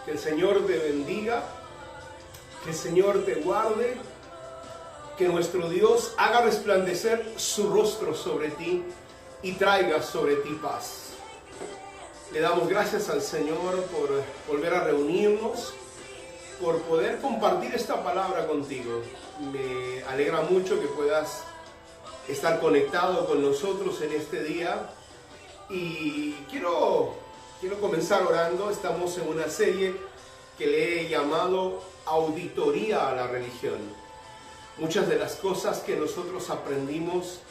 Que el Señor te bendiga, que el Señor te guarde, que nuestro Dios haga resplandecer su rostro sobre ti y traiga sobre ti paz. Le damos gracias al Señor por volver a reunirnos, por poder compartir esta palabra contigo. Me alegra mucho que puedas estar conectado con nosotros en este día. Y quiero comenzar orando. Estamos en una serie que le he llamado Auditoría a la Religión. Muchas de las cosas que nosotros aprendimos,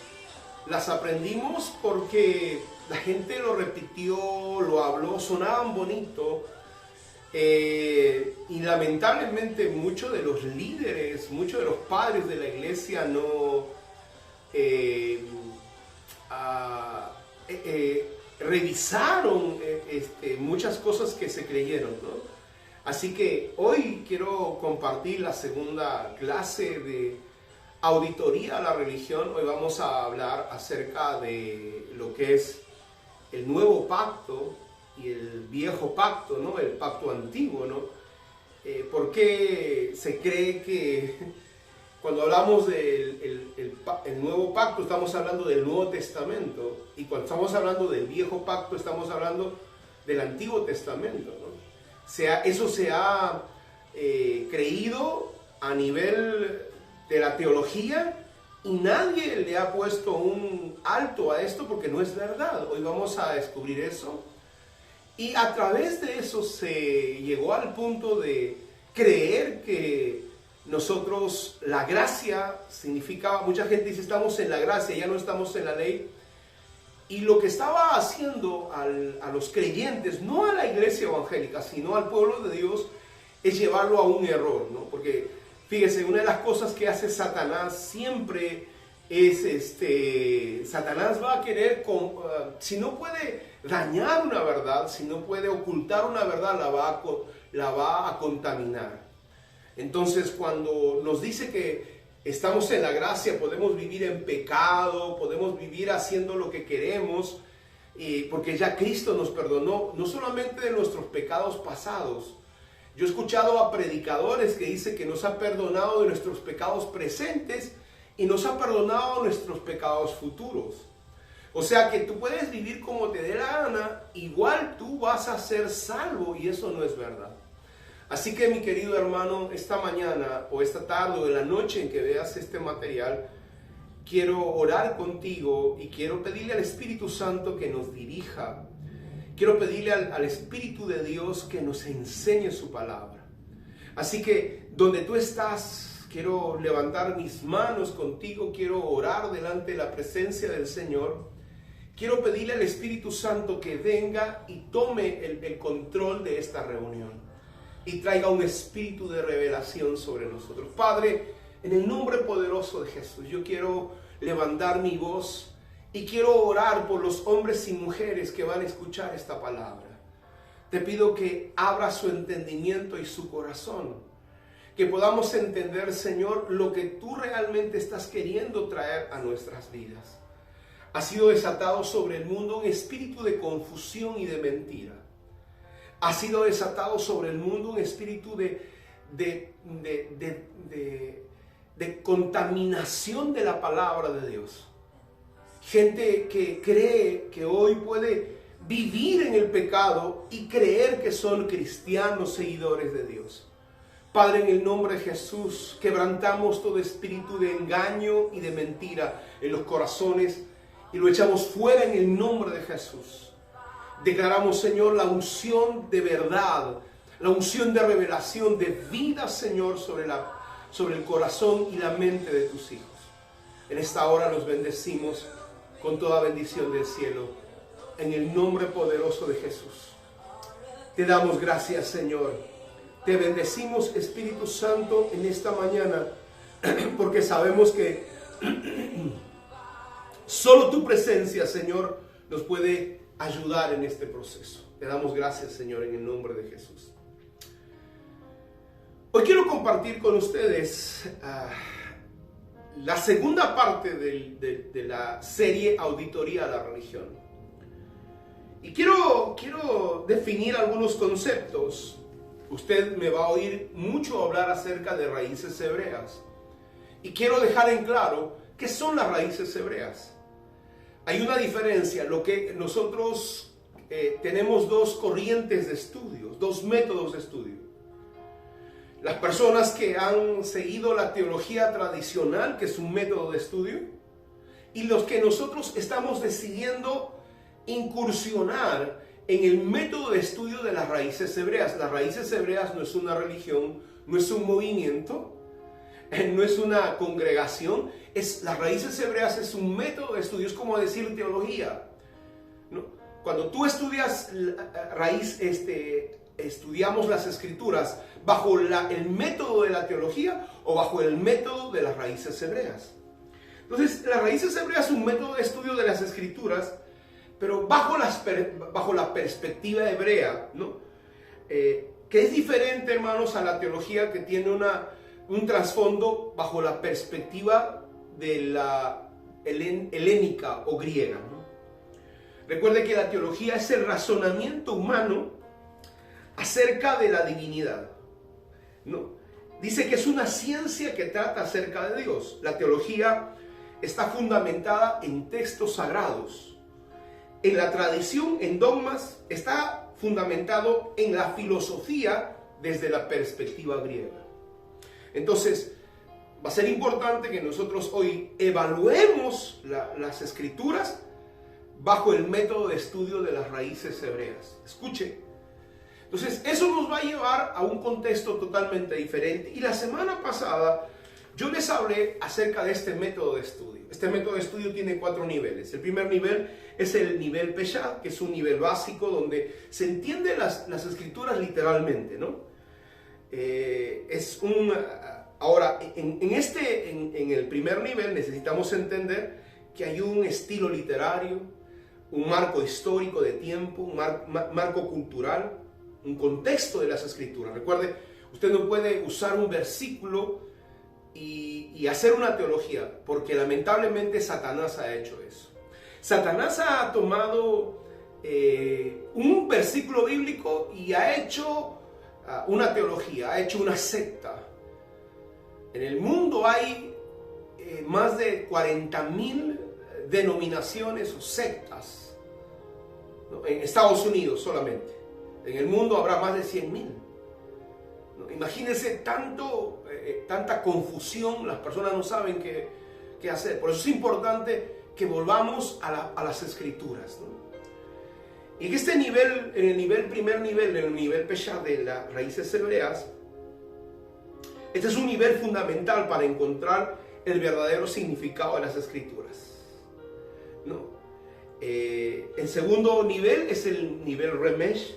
las aprendimos porque la gente lo repitió, lo habló, sonaban bonito. Y lamentablemente muchos de los líderes, muchos de los padres de la iglesia no revisaron muchas cosas que se creyeron, ¿no? Así que hoy quiero compartir la segunda clase de auditoría a la religión. Hoy vamos a hablar acerca de lo que es el nuevo pacto y el viejo pacto, ¿no? El pacto antiguo, ¿no? ¿Por qué se cree que cuando hablamos del el nuevo pacto estamos hablando del Nuevo Testamento, y cuando estamos hablando del viejo pacto estamos hablando del Antiguo Testamento, ¿no? Eso se ha creído a nivel de la teología, y nadie le ha puesto un alto a esto porque no es verdad. Hoy vamos a descubrir eso. Y a través de eso se llegó al punto de creer que nosotros, la gracia significaba, mucha gente dice estamos en la gracia, ya no estamos en la ley. Y lo que estaba haciendo a los creyentes, no a la iglesia evangélica, sino al pueblo de Dios, es llevarlo a un error, ¿no? Porque fíjese, una de las cosas que hace Satanás siempre es, Satanás va a querer, si no puede dañar una verdad, si no puede ocultar una verdad, la va a contaminar. Entonces, cuando nos dice que estamos en la gracia, podemos vivir en pecado, podemos vivir haciendo lo que queremos, porque ya Cristo nos perdonó, no solamente de nuestros pecados pasados. Yo he escuchado a predicadores que dicen que nos ha perdonado de nuestros pecados presentes y nos ha perdonado nuestros pecados futuros. O sea que tú puedes vivir como te dé la gana, igual tú vas a ser salvo, y eso no es verdad. Así que, mi querido hermano, esta mañana o esta tarde o en la noche en que veas este material, quiero orar contigo y quiero pedirle al Espíritu Santo que nos dirija. Quiero pedirle al Espíritu de Dios que nos enseñe su palabra. Así que, donde tú estás, quiero levantar mis manos contigo, quiero orar delante de la presencia del Señor. Quiero pedirle al Espíritu Santo que venga y tome el control de esta reunión y traiga un espíritu de revelación sobre nosotros. Padre, en el nombre poderoso de Jesús, yo quiero levantar mi voz y quiero orar por los hombres y mujeres que van a escuchar esta palabra. Te pido que abra su entendimiento y su corazón, que podamos entender, Señor, lo que tú realmente estás queriendo traer a nuestras vidas. Ha sido desatado sobre el mundo un espíritu de confusión y de mentira. Ha sido desatado sobre el mundo un espíritu de contaminación de la palabra de Dios. Gente que cree que hoy puede vivir en el pecado y creer que son cristianos, seguidores de Dios. Padre, en el nombre de Jesús, quebrantamos todo espíritu de engaño y de mentira en los corazones y lo echamos fuera en el nombre de Jesús. Declaramos, Señor, la unción de verdad, la unción de revelación, de vida, Señor, sobre el corazón y la mente de tus hijos. En esta hora los bendecimos con toda bendición del cielo, en el nombre poderoso de Jesús. Te damos gracias, Señor. Te bendecimos, Espíritu Santo, en esta mañana, porque sabemos que solo tu presencia, Señor, nos puede ayudar en este proceso. Te damos gracias, Señor, en el nombre de Jesús. Hoy quiero compartir con ustedes la segunda parte de la serie Auditoría a la Religión. Y quiero definir algunos conceptos usted me va a oír mucho hablar acerca de raíces hebreas. Y quiero dejar en claro qué son las raíces hebreas. Hay una diferencia, lo que nosotros tenemos dos corrientes de estudios, dos métodos de estudio. Las personas que han seguido la teología tradicional, que es un método de estudio, y los que nosotros estamos decidiendo incursionar en el método de estudio de las raíces hebreas. Las raíces hebreas no es una religión, no es un movimiento, no es una congregación. Las raíces hebreas es un método de estudio, es como decir teología, ¿no? Cuando tú estudias estudiamos las escrituras bajo el método de la teología o bajo el método de las raíces hebreas. Entonces, las raíces hebreas es un método de estudio de las escrituras, pero bajo la perspectiva hebrea, ¿no? Que es diferente, hermanos, a la teología que tiene un trasfondo bajo la perspectiva de la helénica o griega, ¿no? Recuerde que la teología es el razonamiento humano acerca de la divinidad, ¿no? Dice que es una ciencia que trata acerca de Dios. La teología está fundamentada en textos sagrados, en la tradición, en dogmas. Está fundamentado en la filosofía desde la perspectiva griega. Entonces, va a ser importante que nosotros hoy evaluemos las escrituras bajo el método de estudio de las raíces hebreas. Escuche. Entonces, eso nos va a llevar a un contexto totalmente diferente. Y la semana pasada yo les hablé acerca de este método de estudio. Este método de estudio tiene 4 niveles. El primer nivel es el nivel Peshat, que es un nivel básico donde se entienden las escrituras literalmente, ¿no? Ahora, en el primer nivel necesitamos entender que hay un estilo literario, un marco histórico de tiempo, un marco cultural, un contexto de las escrituras. Recuerde, usted no puede usar un versículo y hacer una teología, porque lamentablemente Satanás ha hecho eso. Satanás ha tomado un versículo bíblico y ha hecho una teología, ha hecho una secta. En el mundo hay más de 40,000 denominaciones o sectas, ¿no? En Estados Unidos solamente. En el mundo habrá más de 100,000. ¿No? Imagínense tanta confusión, las personas no saben qué hacer. Por eso es importante que volvamos a las escrituras, ¿no? Y en este nivel, en el primer nivel, en el nivel Peshat de las raíces hebreas, este es un nivel fundamental para encontrar el verdadero significado de las escrituras, ¿no? El segundo nivel es el nivel Remesh,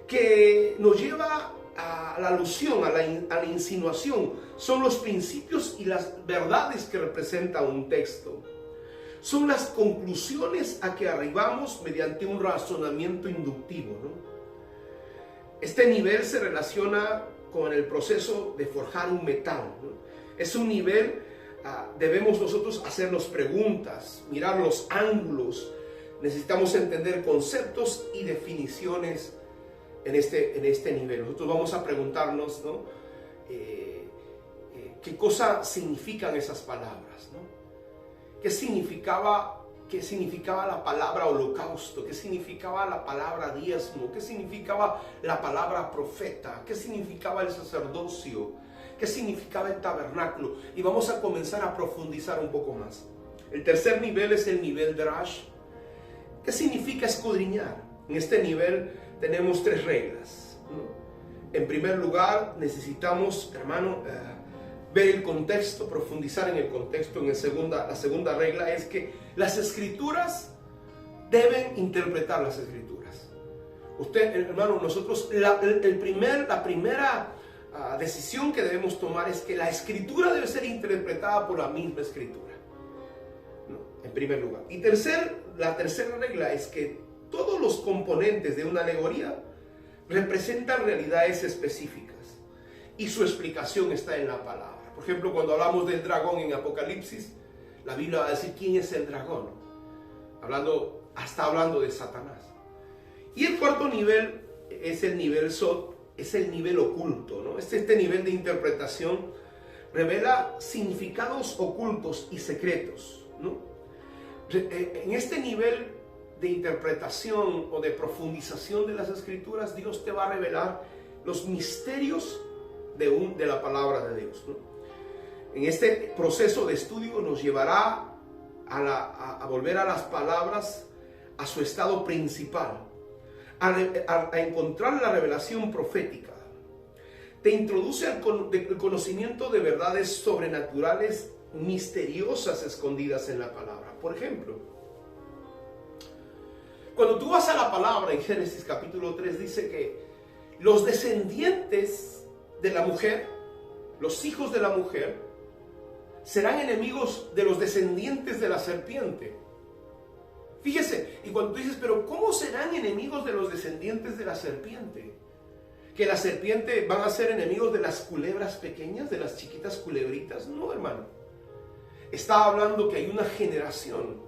que nos lleva a la alusión, a la insinuación. Son los principios y las verdades que representa un texto. Son las conclusiones a que arribamos mediante un razonamiento inductivo, ¿no? Este nivel se relaciona con el proceso de forjar un metal, ¿no? Es un nivel, debemos nosotros hacernos preguntas, mirar los ángulos. Necesitamos entender conceptos y definiciones en este nivel. Nosotros vamos a preguntarnos, ¿no? ¿Qué cosa significan esas palabras, ¿no? ¿Qué significaba la palabra holocausto? ¿Qué significaba la palabra diezmo? ¿Qué significaba la palabra profeta? ¿Qué significaba el sacerdocio? ¿Qué significaba el tabernáculo? Y vamos a comenzar a profundizar un poco más. El tercer nivel es el nivel Drash. ¿Qué significa escudriñar? En este nivel tenemos 3 reglas, ¿no? En primer lugar, necesitamos, hermano, ver el contexto, profundizar en el contexto. La segunda regla es que las escrituras deben interpretar las escrituras. Usted, hermano, nosotros, la primera decisión que debemos tomar es que la escritura debe ser interpretada por la misma escritura, ¿no? En primer lugar. Y la tercera regla es que todos los componentes de una alegoría representan realidades específicas y su explicación está en la palabra. Por ejemplo, cuando hablamos del dragón en Apocalipsis, la Biblia va a decir quién es el dragón. Está hablando de Satanás. Y el cuarto nivel es el nivel Sod, es el nivel oculto, ¿no? Este nivel de interpretación revela significados ocultos y secretos, ¿no? En este nivel de interpretación o de profundización de las Escrituras, Dios te va a revelar los misterios de la palabra de Dios, ¿no? En este proceso de estudio nos llevará a volver a las palabras, a su estado principal, a encontrar la revelación profética. Te introduce al conocimiento de verdades sobrenaturales, misteriosas, escondidas en la palabra. Por ejemplo, cuando tú vas a la palabra en Génesis capítulo 3, dice que los descendientes de la mujer, los hijos de la mujer, serán enemigos de los descendientes de la serpiente. Fíjese, y cuando tú dices, pero ¿cómo serán enemigos de los descendientes de la serpiente? ¿Que la serpiente van a ser enemigos de las culebras pequeñas, de las chiquitas culebritas? No, hermano. Está hablando que hay una generación.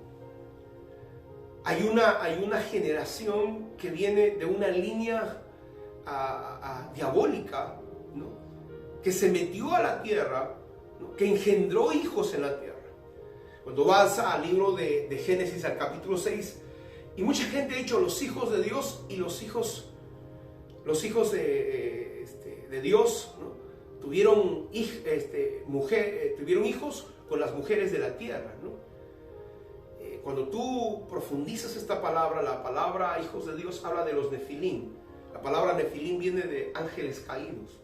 Hay una generación que viene de una línea diabólica, ¿no? Que se metió a la tierra, ¿no? Que engendró hijos en la tierra. Cuando vas al libro de Génesis, al capítulo 6, y mucha gente ha dicho los hijos de Dios y los hijos de Dios, ¿no? Tuvieron hijos con las mujeres de la tierra, ¿no? Cuando tú profundizas esta palabra, la palabra hijos de Dios habla de los nefilim. La palabra nefilim viene de ángeles caídos.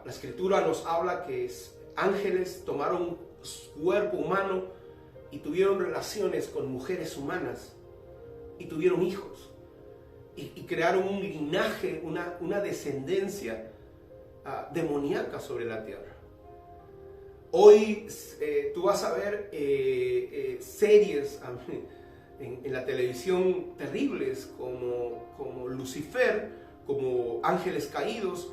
La escritura nos habla que ángeles tomaron cuerpo humano y tuvieron relaciones con mujeres humanas y tuvieron hijos y crearon un linaje, una descendencia demoníaca sobre la tierra. Hoy tú vas a ver series en la televisión terribles como Lucifer, como Ángeles Caídos.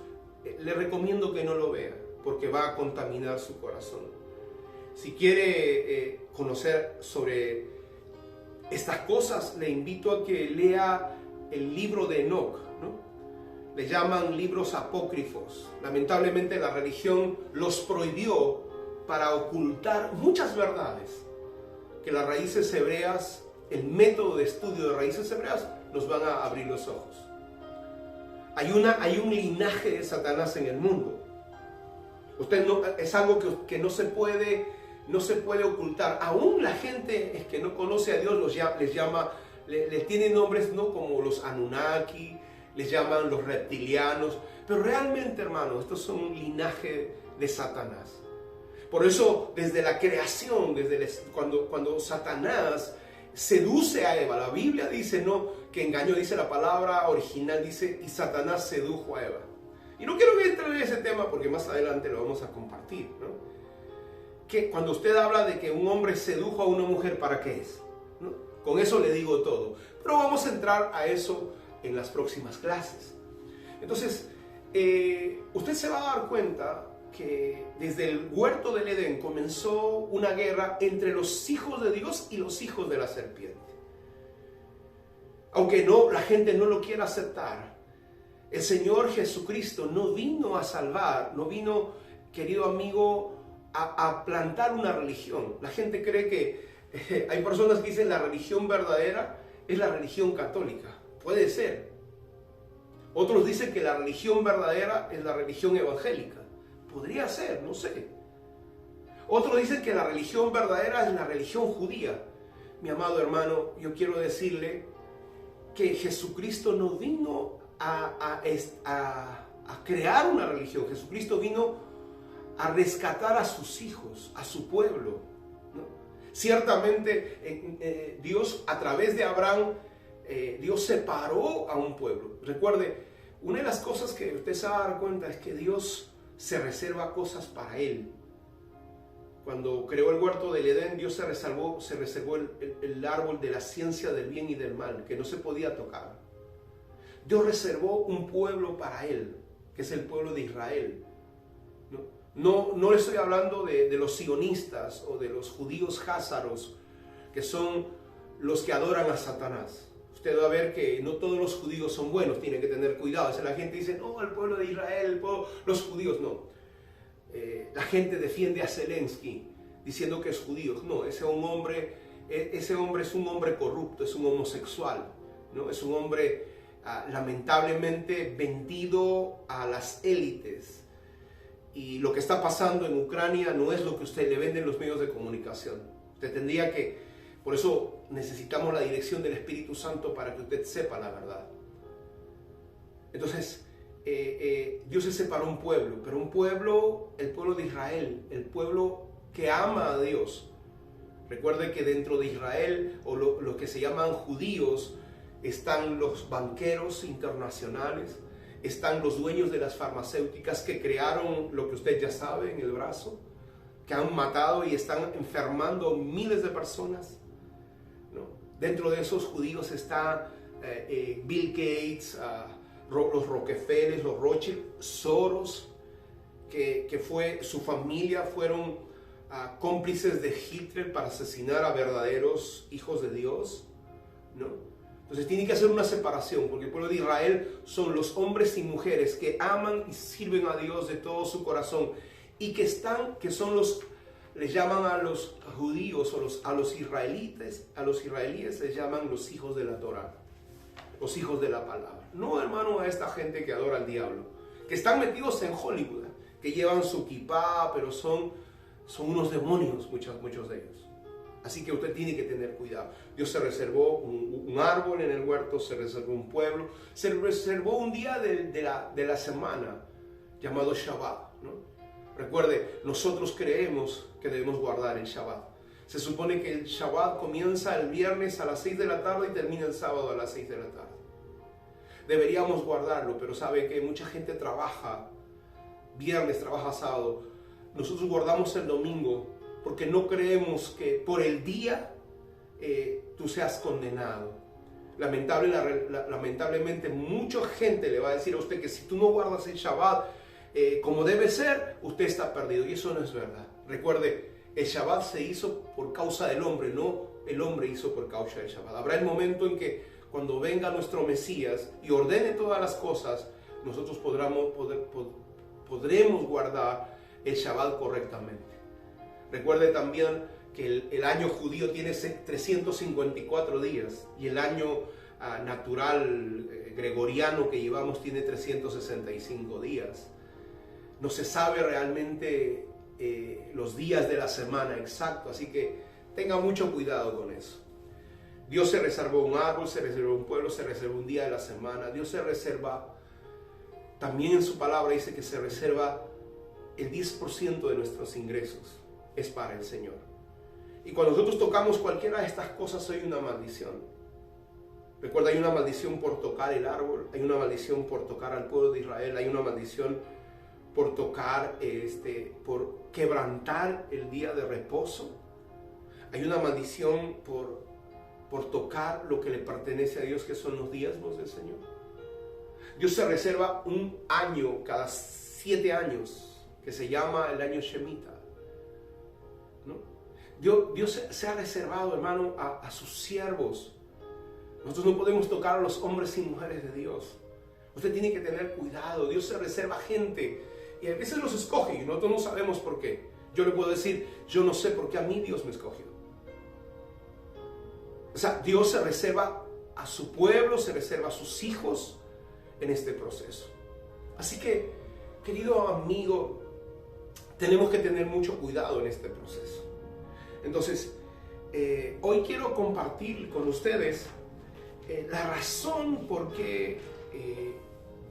Le recomiendo que no lo vea porque va a contaminar su corazón. Si quiere conocer sobre estas cosas, le invito a que lea el libro de Enoc, ¿no? Le llaman libros apócrifos. Lamentablemente la religión los prohibió para ocultar muchas verdades que las raíces hebreas, el método de estudio de raíces hebreas, nos van a abrir los ojos. Hay un linaje de Satanás en el mundo. Es algo que no se puede ocultar. Aún la gente que no conoce a Dios les tiene nombres, ¿no? Como los Anunnaki, les llaman los reptilianos, pero realmente, hermano, estos son un linaje de Satanás. Por eso, desde la creación, cuando Satanás seduce a Eva, la Biblia dice, no, que engañó, dice la palabra original, dice, y Satanás sedujo a Eva. Y no quiero entrar en ese tema porque más adelante lo vamos a compartir, ¿no? Que cuando usted habla de que un hombre sedujo a una mujer, ¿para qué es? ¿No? Con eso le digo todo. Pero vamos a entrar a eso en las próximas clases. Entonces, usted se va a dar cuenta que desde el huerto del Edén comenzó una guerra entre los hijos de Dios y los hijos de la serpiente. Aunque la gente no lo quiera aceptar, el Señor Jesucristo no vino a salvar, no vino, querido amigo, a plantar una religión. La gente cree que hay personas que dicen la religión verdadera es la religión católica. Puede ser. Otros dicen que la religión verdadera es la religión evangélica. Podría ser, no sé. Otros dicen que la religión verdadera es la religión judía. Mi amado hermano, yo quiero decirle que Jesucristo no vino a crear una religión. Jesucristo vino a rescatar a sus hijos, a su pueblo, ¿no? Ciertamente Dios, a través de Abraham, Dios separó a un pueblo. Recuerde, una de las cosas que usted se va a dar cuenta es que Dios se reserva cosas para él. Cuando creó el huerto del Edén, Dios se reservó el árbol de la ciencia del bien y del mal, que no se podía tocar. Dios reservó un pueblo para él, que es el pueblo de Israel. No le estoy hablando de los sionistas o de los judíos házaros, que son los que adoran a Satanás. usted va a ver que no todos los judíos son buenos, tiene que tener cuidado. O sea, la gente dice, no, el pueblo de Israel, los judíos no. La gente defiende a Zelensky diciendo que es judío. No, ese hombre es un hombre corrupto, es un homosexual, ¿no? Es un hombre lamentablemente vendido a las élites. Y lo que está pasando en Ucrania no es lo que usted le vende en los medios de comunicación. Usted tendría que, por eso necesitamos la dirección del Espíritu Santo para que usted sepa la verdad. Entonces, Dios se separó un pueblo, pero un pueblo, el pueblo de Israel, el pueblo que ama a Dios. Recuerde que dentro de Israel, o lo que se llaman judíos, están los banqueros internacionales, están los dueños de las farmacéuticas que crearon lo que usted ya sabe en el brazo, que han matado y están enfermando miles de personas, ¿no? Dentro de esos judíos está Bill Gates, los Rockefeller, los Rothschild, Soros, que su familia fueron cómplices de Hitler para asesinar a verdaderos hijos de Dios, ¿no? Entonces tiene que hacer una separación, porque el pueblo de Israel son los hombres y mujeres que aman y sirven a Dios de todo su corazón y que son les llaman a los judíos o a los israelíes les llaman los hijos de la Torá, los hijos de la palabra. No, hermano, a esta gente que adora al diablo, que están metidos en Hollywood, que llevan su kipá, pero son unos demonios, muchos de ellos. Así que usted tiene que tener cuidado. Dios se reservó un árbol en el huerto, se reservó un pueblo, se reservó un día de la semana llamado Shabbat, ¿no? Recuerde, nosotros creemos que debemos guardar el Shabbat. Se supone que el Shabbat comienza el viernes a las 6 de la tarde y termina el sábado a las 6 de la tarde. Deberíamos guardarlo, pero sabe que mucha gente trabaja viernes, trabaja sábado. Nosotros guardamos el domingo porque no creemos que por el día tú seas condenado. Lamentablemente mucha gente le va a decir a usted que si tú no guardas el Shabbat como debe ser, usted está perdido, y eso no es verdad. Recuerde, el Shabbat se hizo por causa del hombre, no el hombre hizo por causa del Shabbat. Habrá el momento en que cuando venga nuestro Mesías y ordene todas las cosas, nosotros podremos guardar el Shabbat correctamente. Recuerde también que el año judío tiene 354 días y el año natural gregoriano que llevamos tiene 365 días. No se sabe realmente los días de la semana exacto, así que tenga mucho cuidado con eso. Dios se reservó un árbol, se reservó un pueblo, se reservó un día de la semana. Dios se reserva, también en su palabra dice que se reserva el 10% de nuestros ingresos. Es para el Señor. Y cuando nosotros tocamos cualquiera de estas cosas hay una maldición. Recuerda, hay una maldición por tocar el árbol, hay una maldición por tocar al pueblo de Israel, hay una maldición por tocar, por quebrantar el día de reposo. Hay una maldición por tocar lo que le pertenece a Dios, que son los diezmos del Señor. Dios se reserva un año cada 7 años, que se llama el año Shemitah, ¿no? Dios se ha reservado, hermano, a sus siervos. Nosotros no podemos tocar a los hombres y mujeres de Dios. Usted tiene que tener cuidado. Dios se reserva gente y a veces los escoge y nosotros no sabemos por qué. Yo le puedo decir, yo no sé por qué a mí Dios me escogió. O sea, Dios se reserva a su pueblo, se reserva a sus hijos en este proceso. Así que, querido amigo, tenemos que tener mucho cuidado en este proceso. Entonces, hoy quiero compartir con ustedes la razón por qué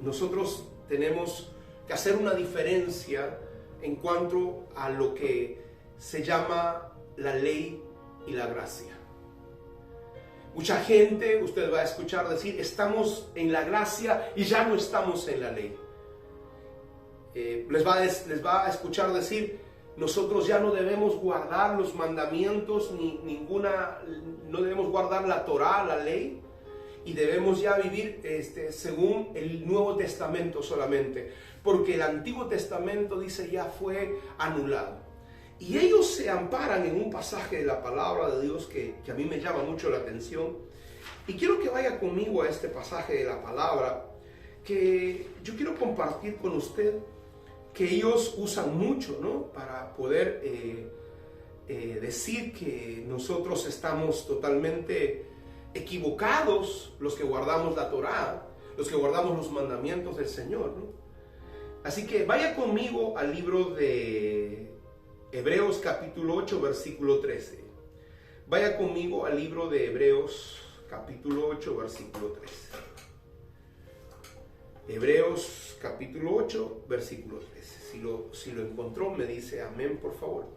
nosotros tenemos que hacer una diferencia en cuanto a lo que se llama la ley y la gracia. Mucha gente, usted va a escuchar decir, estamos en la gracia y ya no estamos en la ley. Les va a escuchar decir, nosotros ya no debemos guardar los mandamientos, no debemos guardar la Torá, la ley, y debemos ya vivir según el Nuevo Testamento solamente, porque el Antiguo Testamento, dice, ya fue anulado. Y ellos se amparan en un pasaje de la palabra de Dios que a mí me llama mucho la atención, Y quiero que vaya conmigo a este pasaje de la palabra que yo quiero compartir con usted, que ellos usan mucho, ¿no? Para poder decir que nosotros estamos totalmente equivocados, los que guardamos la Torá, los que guardamos los mandamientos del Señor, ¿no? Así que vaya conmigo al libro de Hebreos capítulo 8, versículo 13. Vaya conmigo al libro de Hebreos capítulo 8, versículo 13. Hebreos capítulo 8, versículo 13. Si lo encontró, me dice amén, por favor.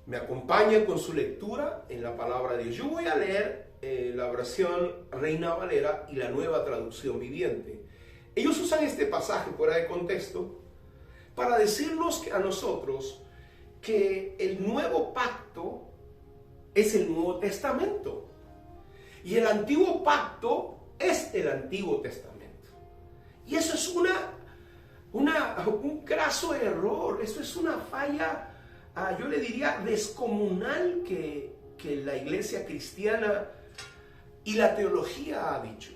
Me acompaña con su lectura en la palabra de Dios. Yo voy a leer la versión Reina Valera y la Nueva Traducción Viviente. Ellos usan este pasaje fuera de contexto para decirnos a nosotros que el nuevo pacto es el Nuevo Testamento y el antiguo pacto es el Antiguo Testamento. Y eso es un graso error, eso es una falla, yo le diría descomunal que la iglesia cristiana y la teología ha dicho.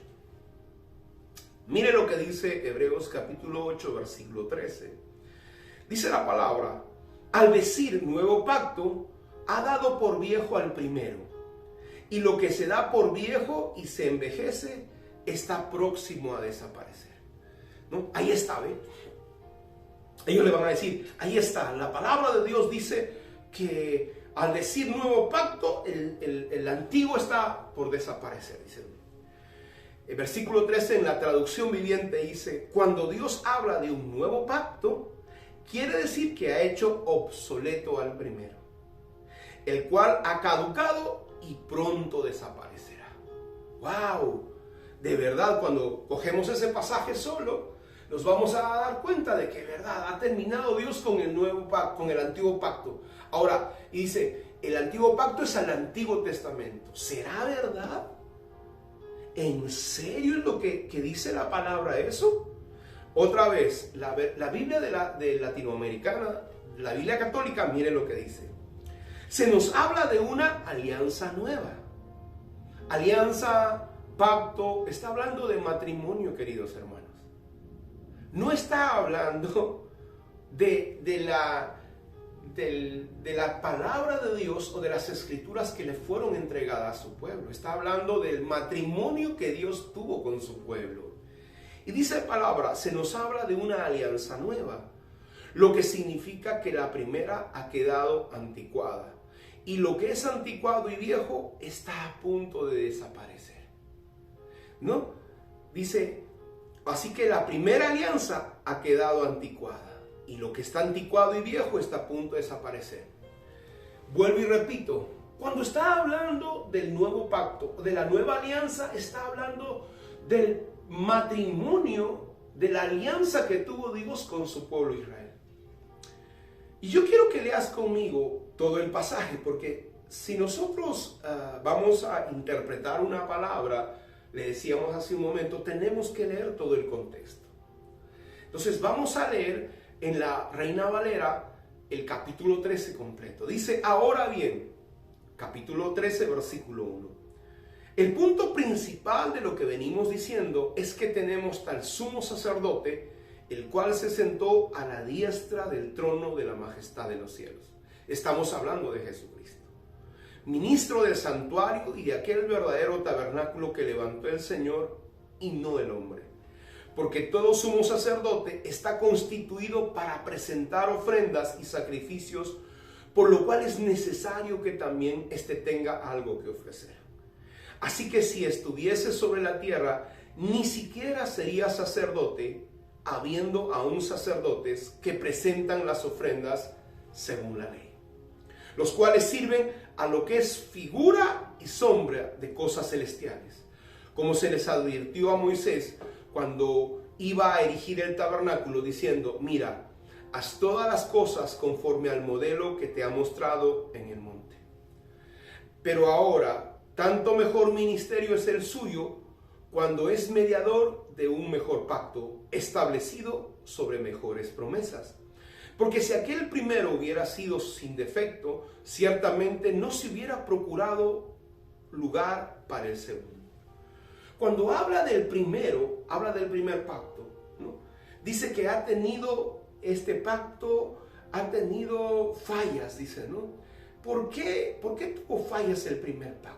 Mire lo que dice Hebreos capítulo 8, versículo 13. Dice la palabra: al decir nuevo pacto, ha dado por viejo al primero, y lo que se da por viejo y se envejece está próximo a desaparecer. ¿No? Ahí está, ¿ve? Ellos le van a decir, ahí está, la palabra de Dios dice que al decir nuevo pacto, el antiguo está por desaparecer, dice. El versículo 13 en la traducción viviente dice: cuando Dios habla de un nuevo pacto, quiere decir que ha hecho obsoleto al primero, el cual ha caducado y pronto desaparecerá. ¡Wow! De verdad, cuando cogemos ese pasaje solo, nos vamos a dar cuenta de que, verdad, ha terminado Dios con el nuevo pacto, con el antiguo pacto. Ahora, y dice, el antiguo pacto es el Antiguo Testamento. ¿Será verdad? ¿En serio es lo que dice la palabra eso? Otra vez, la Biblia de latinoamericana, la Biblia católica, miren lo que dice. Se nos habla de una alianza nueva. Alianza, pacto, está hablando de matrimonio, queridos hermanos. No está hablando de la palabra de Dios o de las escrituras que le fueron entregadas a su pueblo. Está hablando del matrimonio que Dios tuvo con su pueblo. Y dice la palabra, se nos habla de una alianza nueva, lo que significa que la primera ha quedado anticuada. Y lo que es anticuado y viejo está a punto de desaparecer. ¿No? Dice, así que la primera alianza ha quedado anticuada. Y lo que está anticuado y viejo está a punto de desaparecer. Vuelvo y repito, cuando está hablando del nuevo pacto, de la nueva alianza, está hablando del matrimonio, de la alianza que tuvo Dios con su pueblo Israel. Y yo quiero que leas conmigo todo el pasaje, porque si nosotros vamos a interpretar una palabra, le decíamos hace un momento, tenemos que leer todo el contexto. Entonces vamos a leer en la Reina Valera el capítulo 13 completo. Dice, ahora bien, capítulo 13, versículo 1. El punto principal de lo que venimos diciendo es que tenemos tal sumo sacerdote, el cual se sentó a la diestra del trono de la majestad de los cielos. Estamos hablando de Jesucristo, ministro del santuario y de aquel verdadero tabernáculo que levantó el Señor y no el hombre. Porque todo sumo sacerdote está constituido para presentar ofrendas y sacrificios, por lo cual es necesario que también éste tenga algo que ofrecer. Así que si estuviese sobre la tierra, ni siquiera sería sacerdote, habiendo aún sacerdotes que presentan las ofrendas según la ley, los cuales sirven a lo que es figura y sombra de cosas celestiales, como se les advirtió a Moisés cuando iba a erigir el tabernáculo, diciendo, mira, haz todas las cosas conforme al modelo que te ha mostrado en el monte. Pero ahora, tanto mejor ministerio es el suyo, cuando es mediador de un mejor pacto, establecido sobre mejores promesas. Porque si aquel primero hubiera sido sin defecto, ciertamente no se hubiera procurado lugar para el segundo. Cuando habla del primero, habla del primer pacto, ¿no? Dice que ha tenido este pacto, ha tenido fallas, dice, ¿no? ¿Por qué tuvo fallas el primer pacto?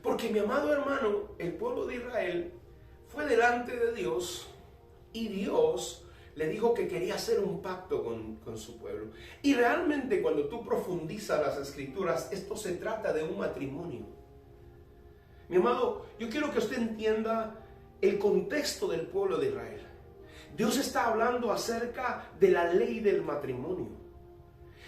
Porque, mi amado hermano, el pueblo de Israel fue delante de Dios y Dios le dijo que quería hacer un pacto con su pueblo. Y realmente cuando tú profundizas las escrituras, esto se trata de un matrimonio. Mi amado, yo quiero que usted entienda el contexto del pueblo de Israel. Dios está hablando acerca de la ley del matrimonio.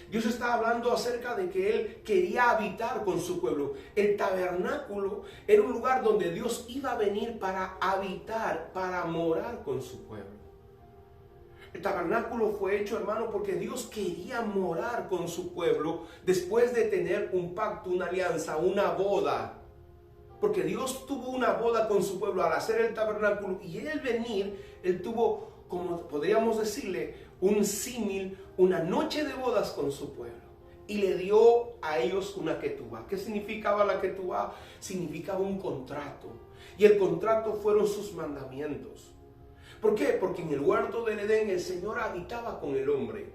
Dios está hablando acerca de que Él quería habitar con su pueblo. El tabernáculo era un lugar donde Dios iba a venir para habitar, para morar con su pueblo. El tabernáculo fue hecho, hermano, porque Dios quería morar con su pueblo después de tener un pacto, una alianza, una boda. Porque Dios tuvo una boda con su pueblo al hacer el tabernáculo, y Él venir, Él tuvo, como podríamos decirle, un símil, una noche de bodas con su pueblo, y le dio a ellos una ketubá. ¿Qué significaba la ketubá? Significaba un contrato, y el contrato fueron sus mandamientos. ¿Por qué? Porque en el huerto del Edén el Señor habitaba con el hombre,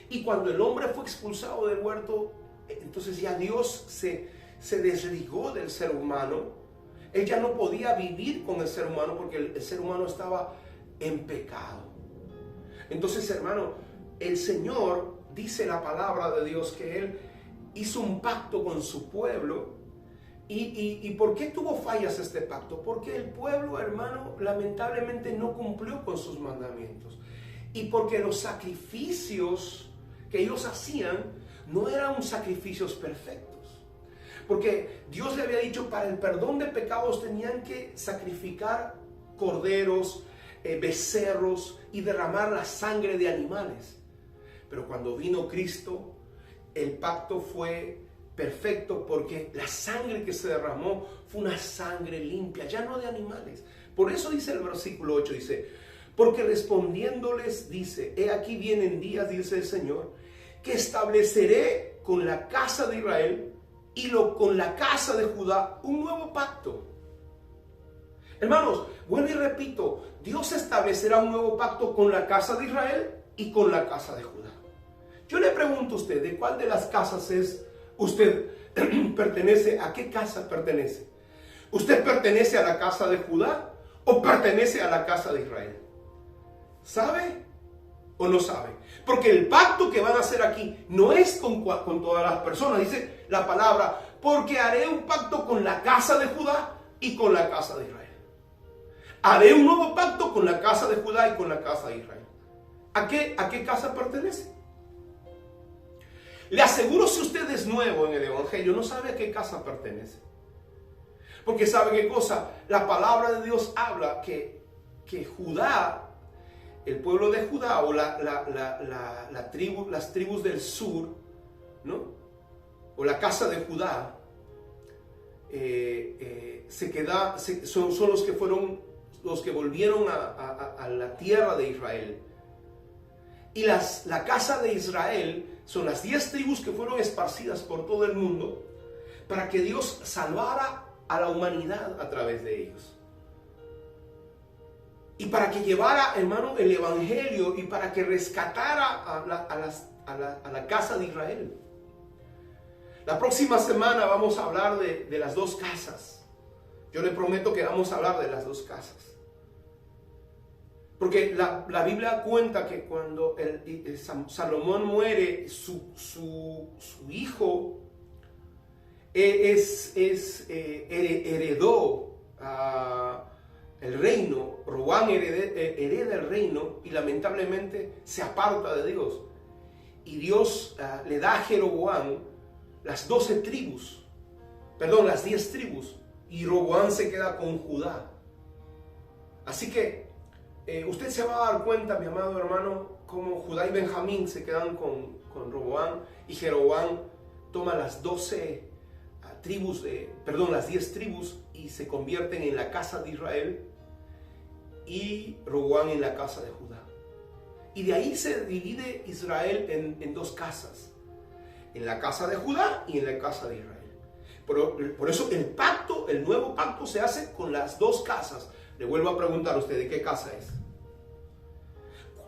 y cuando el hombre fue expulsado del huerto, entonces ya Dios se desligó del ser humano. Él ya no podía vivir con el ser humano porque el ser humano estaba en pecado. Entonces, hermano, el Señor, dice la palabra de Dios, que Él hizo un pacto con su pueblo. ¿Y por qué tuvo fallas este pacto? Porque el pueblo, hermano, lamentablemente no cumplió con sus mandamientos. Y porque los sacrificios que ellos hacían no eran sacrificios perfectos. Porque Dios le había dicho, para el perdón de pecados tenían que sacrificar corderos, becerros y derramar la sangre de animales. Pero cuando vino Cristo, el pacto fue perfecto, porque la sangre que se derramó fue una sangre limpia, ya no de animales. Por eso dice el versículo 8, dice, porque respondiéndoles dice, he aquí vienen días, dice el Señor, que estableceré con la casa de Israel y con la casa de Judá un nuevo pacto. Hermanos, vuelvo y repito, Dios establecerá un nuevo pacto con la casa de Israel y con la casa de Judá. Yo le pregunto a usted, ¿de cuál de las casas es usted? ¿Pertenece? ¿A qué casa pertenece? ¿Usted pertenece a la casa de Judá o pertenece a la casa de Israel? ¿Sabe o no sabe? Porque el pacto que van a hacer aquí no es con todas las personas. Dice la palabra, porque haré un pacto con la casa de Judá y con la casa de Israel. Haré un nuevo pacto con la casa de Judá y con la casa de Israel. ¿A qué casa pertenece? Le aseguro, si usted es nuevo en el Evangelio, no sabe a qué casa pertenece. Porque ¿sabe qué cosa? La palabra de Dios habla que Judá, el pueblo de Judá, o las tribus del sur, ¿no? O la casa de Judá, son los que fueron, los que volvieron a la tierra de Israel. Y la casa de Israel son las 10 tribus que fueron esparcidas por todo el mundo para que Dios salvara a la humanidad a través de ellos. Y para que llevara, hermano, el evangelio, y para que rescatara a la casa de Israel. La próxima semana vamos a hablar de las dos casas. Yo le prometo que vamos a hablar de las dos casas. Porque la Biblia cuenta que cuando Salomón muere, su hijo heredó el reino. Roboam hereda el reino y lamentablemente se aparta de Dios. Y Dios le da a Jeroboam las 10 tribus, y Roboam se queda con Judá. Así que usted se va a dar cuenta, mi amado hermano, cómo Judá y Benjamín se quedan con Roboam, y Jeroboam toma las 10 tribus y se convierten en la casa de Israel, y Roboam en la casa de Judá. Y de ahí se divide Israel en dos casas, en la casa de Judá y en la casa de Israel. Por eso el pacto, el nuevo pacto se hace con las dos casas. Le vuelvo a preguntar a usted, ¿de qué casa es?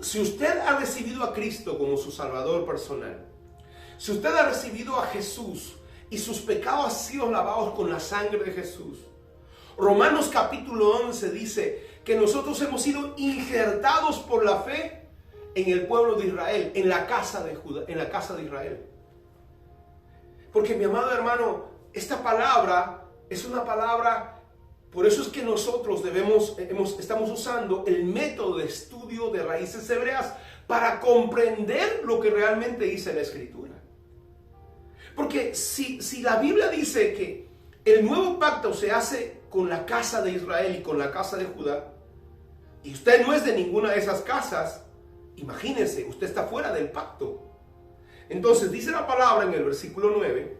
Si usted ha recibido a Cristo como su Salvador personal, si usted ha recibido a Jesús y sus pecados han sido lavados con la sangre de Jesús, Romanos capítulo 11 dice que nosotros hemos sido injertados por la fe en el pueblo de Israel, en la casa de Judá, en la casa de Israel. Porque mi amado hermano, esta palabra es una palabra. Por eso es que nosotros estamos usando el método de estudio de raíces hebreas para comprender lo que realmente dice la Escritura. Porque si la Biblia dice que el nuevo pacto se hace con la casa de Israel y con la casa de Judá, y usted no es de ninguna de esas casas, imagínense, usted está fuera del pacto. Entonces dice la palabra en el versículo 9,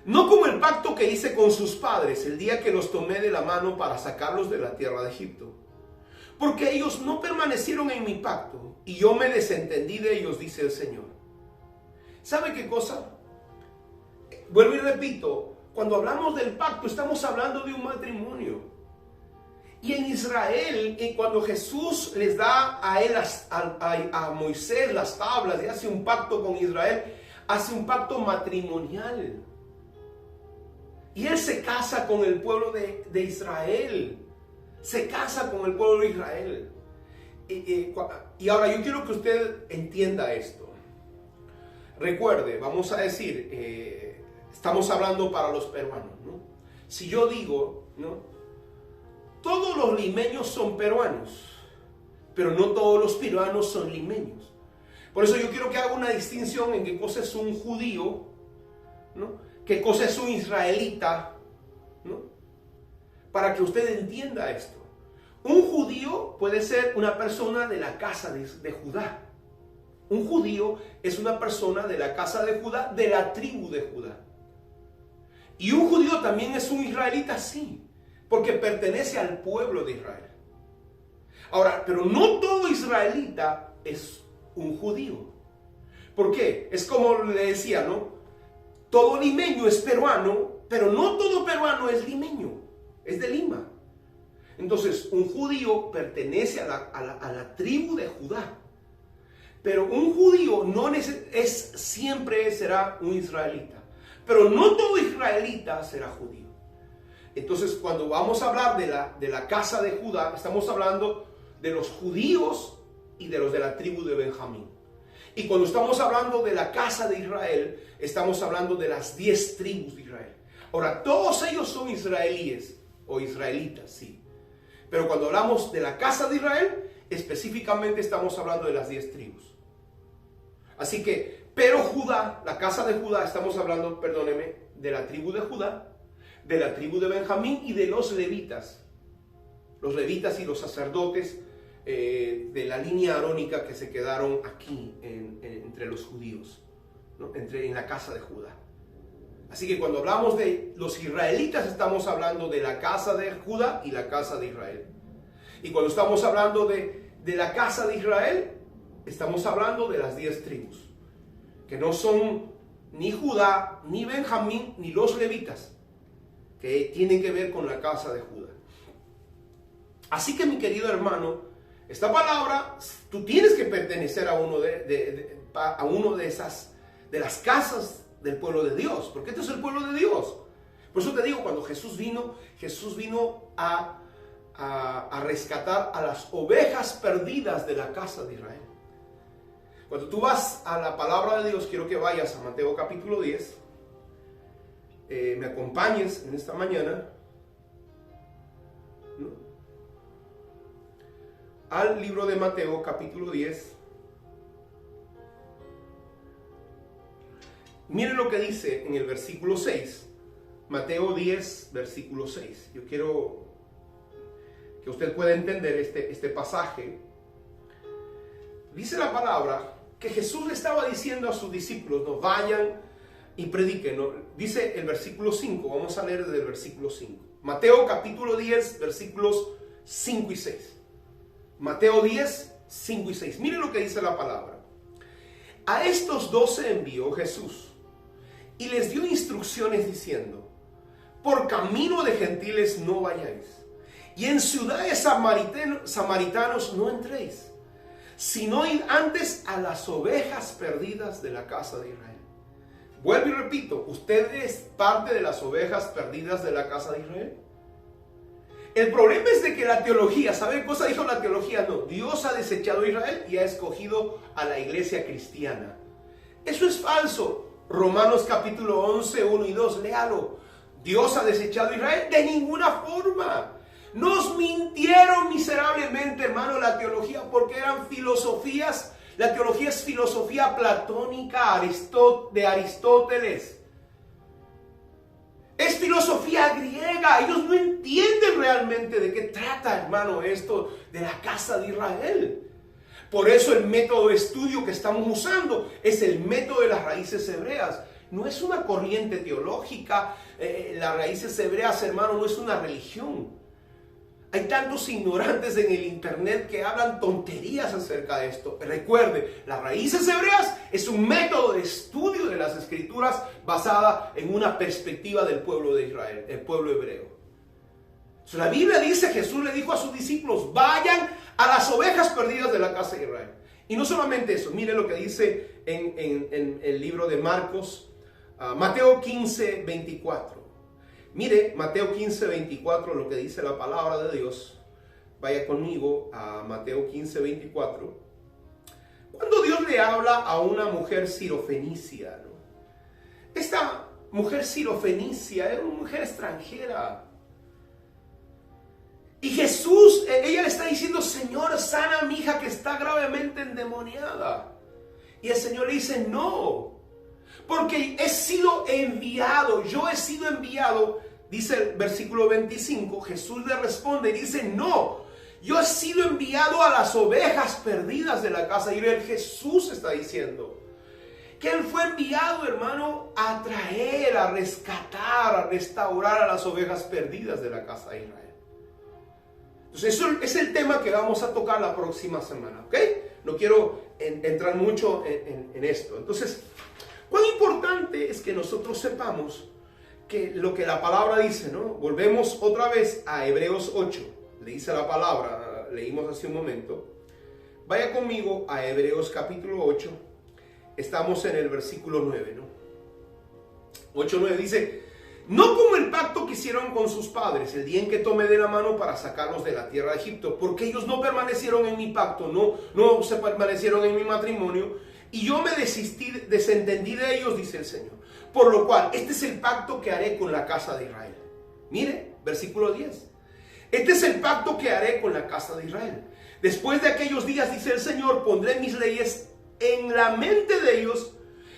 no como el pacto que hice con sus padres el día que los tomé de la mano para sacarlos de la tierra de Egipto. Porque ellos no permanecieron en mi pacto y yo me desentendí de ellos, dice el Señor. ¿Sabe qué cosa? Vuelvo y repito, cuando hablamos del pacto estamos hablando de un matrimonio. Y en Israel, cuando Jesús les da a Moisés las tablas y hace un pacto con Israel, hace un pacto matrimonial. Y él se casa con el pueblo de Israel. Se casa con el pueblo de Israel. Y ahora yo quiero que usted entienda esto. Recuerde, vamos a decir, estamos hablando para los peruanos, ¿no? Si yo digo, ¿no? Todos los limeños son peruanos, pero no todos los peruanos son limeños. Por eso yo quiero que haga una distinción en qué cosa es un judío, ¿no? ¿Qué cosa es un israelita? ¿No? Para que usted entienda esto. Un judío puede ser una persona de la casa de Judá. Un judío es una persona de la casa de Judá, de la tribu de Judá. Y un judío también es un israelita, sí, porque pertenece al pueblo de Israel. Ahora, pero no todo israelita es un judío. ¿Por qué? Es como le decía, ¿no? Todo limeño es peruano, pero no todo peruano es limeño, es de Lima. Entonces, un judío pertenece a la tribu de Judá. Pero un judío siempre será un israelita. Pero no todo israelita será judío. Entonces, cuando vamos a hablar de la casa de Judá, estamos hablando de los judíos y de los de la tribu de Benjamín. Y cuando estamos hablando de la casa de Israel, estamos hablando de las 10 tribus de Israel. Ahora, todos ellos son israelíes o israelitas, sí. Pero cuando hablamos de la casa de Israel, específicamente estamos hablando de las 10 tribus. Así que, pero Judá, la casa de Judá, estamos hablando, perdóneme, de la tribu de Judá, de la tribu de Benjamín y de los levitas. Los levitas y los sacerdotes de la línea arónica que se quedaron aquí entre los judíos, ¿no? En la casa de Judá. Así que cuando hablamos de los israelitas estamos hablando de la casa de Judá y la casa de Israel. Y cuando estamos hablando de la casa de Israel, estamos hablando de las 10 tribus, que no son ni Judá, ni Benjamín, ni los levitas, que tienen que ver con la casa de Judá. Así que mi querido hermano, esta palabra, tú tienes que pertenecer a uno de las casas del pueblo de Dios, porque este es el pueblo de Dios. Por eso te digo, cuando Jesús vino a rescatar a las ovejas perdidas de la casa de Israel. Cuando tú vas a la palabra de Dios, quiero que vayas a Mateo capítulo 10, me acompañes en esta mañana, ¿no? Al libro de Mateo capítulo 10. Miren lo que dice en el versículo 6. Mateo 10, versículo 6. Yo quiero que usted pueda entender este pasaje. Dice la palabra que Jesús le estaba diciendo a sus discípulos, no vayan y prediquen, ¿no? Dice el versículo 5, vamos a leer desde el versículo 5. Mateo capítulo 10, versículos 5 y 6. Mateo 10, 5 y 6. Miren lo que dice la palabra. A estos 12 envió Jesús y les dio instrucciones diciendo: por camino de gentiles no vayáis, y en ciudades samaritanos no entréis, sino id antes a las ovejas perdidas de la casa de Israel. Vuelvo y repito, ¿usted es parte de las ovejas perdidas de la casa de Israel? El problema es de que la teología, ¿sabe qué cosa dijo la teología? No, Dios ha desechado a Israel y ha escogido a la iglesia cristiana. Eso es falso. Romanos capítulo 11, 1 y 2, léalo. Dios ha desechado a Israel de ninguna forma. Nos mintieron miserablemente, hermano, la teología, porque eran filosofías. La teología es filosofía platónica de Aristóteles. Es filosofía griega. Ellos no entienden realmente de qué trata, hermano, esto de la casa de Israel. Por eso el método de estudio que estamos usando es el método de las raíces hebreas. No es una corriente teológica. Las raíces hebreas, hermano, no es una religión. Hay tantos ignorantes en el internet que hablan tonterías acerca de esto. Recuerde, las raíces hebreas es un método de estudio de las escrituras basada en una perspectiva del pueblo de Israel, el pueblo hebreo. So, la Biblia dice, Jesús le dijo a sus discípulos: vayan a las ovejas perdidas de la casa de Israel. Y no solamente eso, mire lo que dice en el libro de Marcos, Mateo 15, 24. Mire, Mateo 15, 24, lo que dice la palabra de Dios. Vaya conmigo a Mateo 15, 24. Cuando Dios le habla a una mujer sirofenicia, ¿no? Esta mujer sirofenicia era una mujer extranjera. Y Jesús, ella le está diciendo: Señor, sana a mi hija que está gravemente endemoniada. Y el Señor le dice: no, porque he sido enviado, yo he sido enviado. Dice el versículo 25, Jesús le responde y dice: no, yo he sido enviado a las ovejas perdidas de la casa de Israel. Jesús está diciendo que Él fue enviado, hermano, a traer, a rescatar, a restaurar a las ovejas perdidas de la casa de Israel. Entonces eso es el tema que vamos a tocar la próxima semana, ¿ok? No quiero entrar mucho en esto. Entonces, cuán importante es que nosotros sepamos que lo que la palabra dice, ¿no? Volvemos otra vez a Hebreos 8. Le dice la palabra, leímos hace un momento. Vaya conmigo a Hebreos capítulo 8. Estamos en el versículo 9, ¿no? 8:9 dice: no como el pacto que hicieron con sus padres el día en que tomé de la mano para sacarlos de la tierra de Egipto, porque ellos no permanecieron en mi pacto, no se permanecieron en mi matrimonio, y yo me desentendí de ellos, dice el Señor. Por lo cual, este es el pacto que haré con la casa de Israel. Mire, versículo 10. Este es el pacto que haré con la casa de Israel. Después de aquellos días, dice el Señor, pondré mis leyes en la mente de ellos,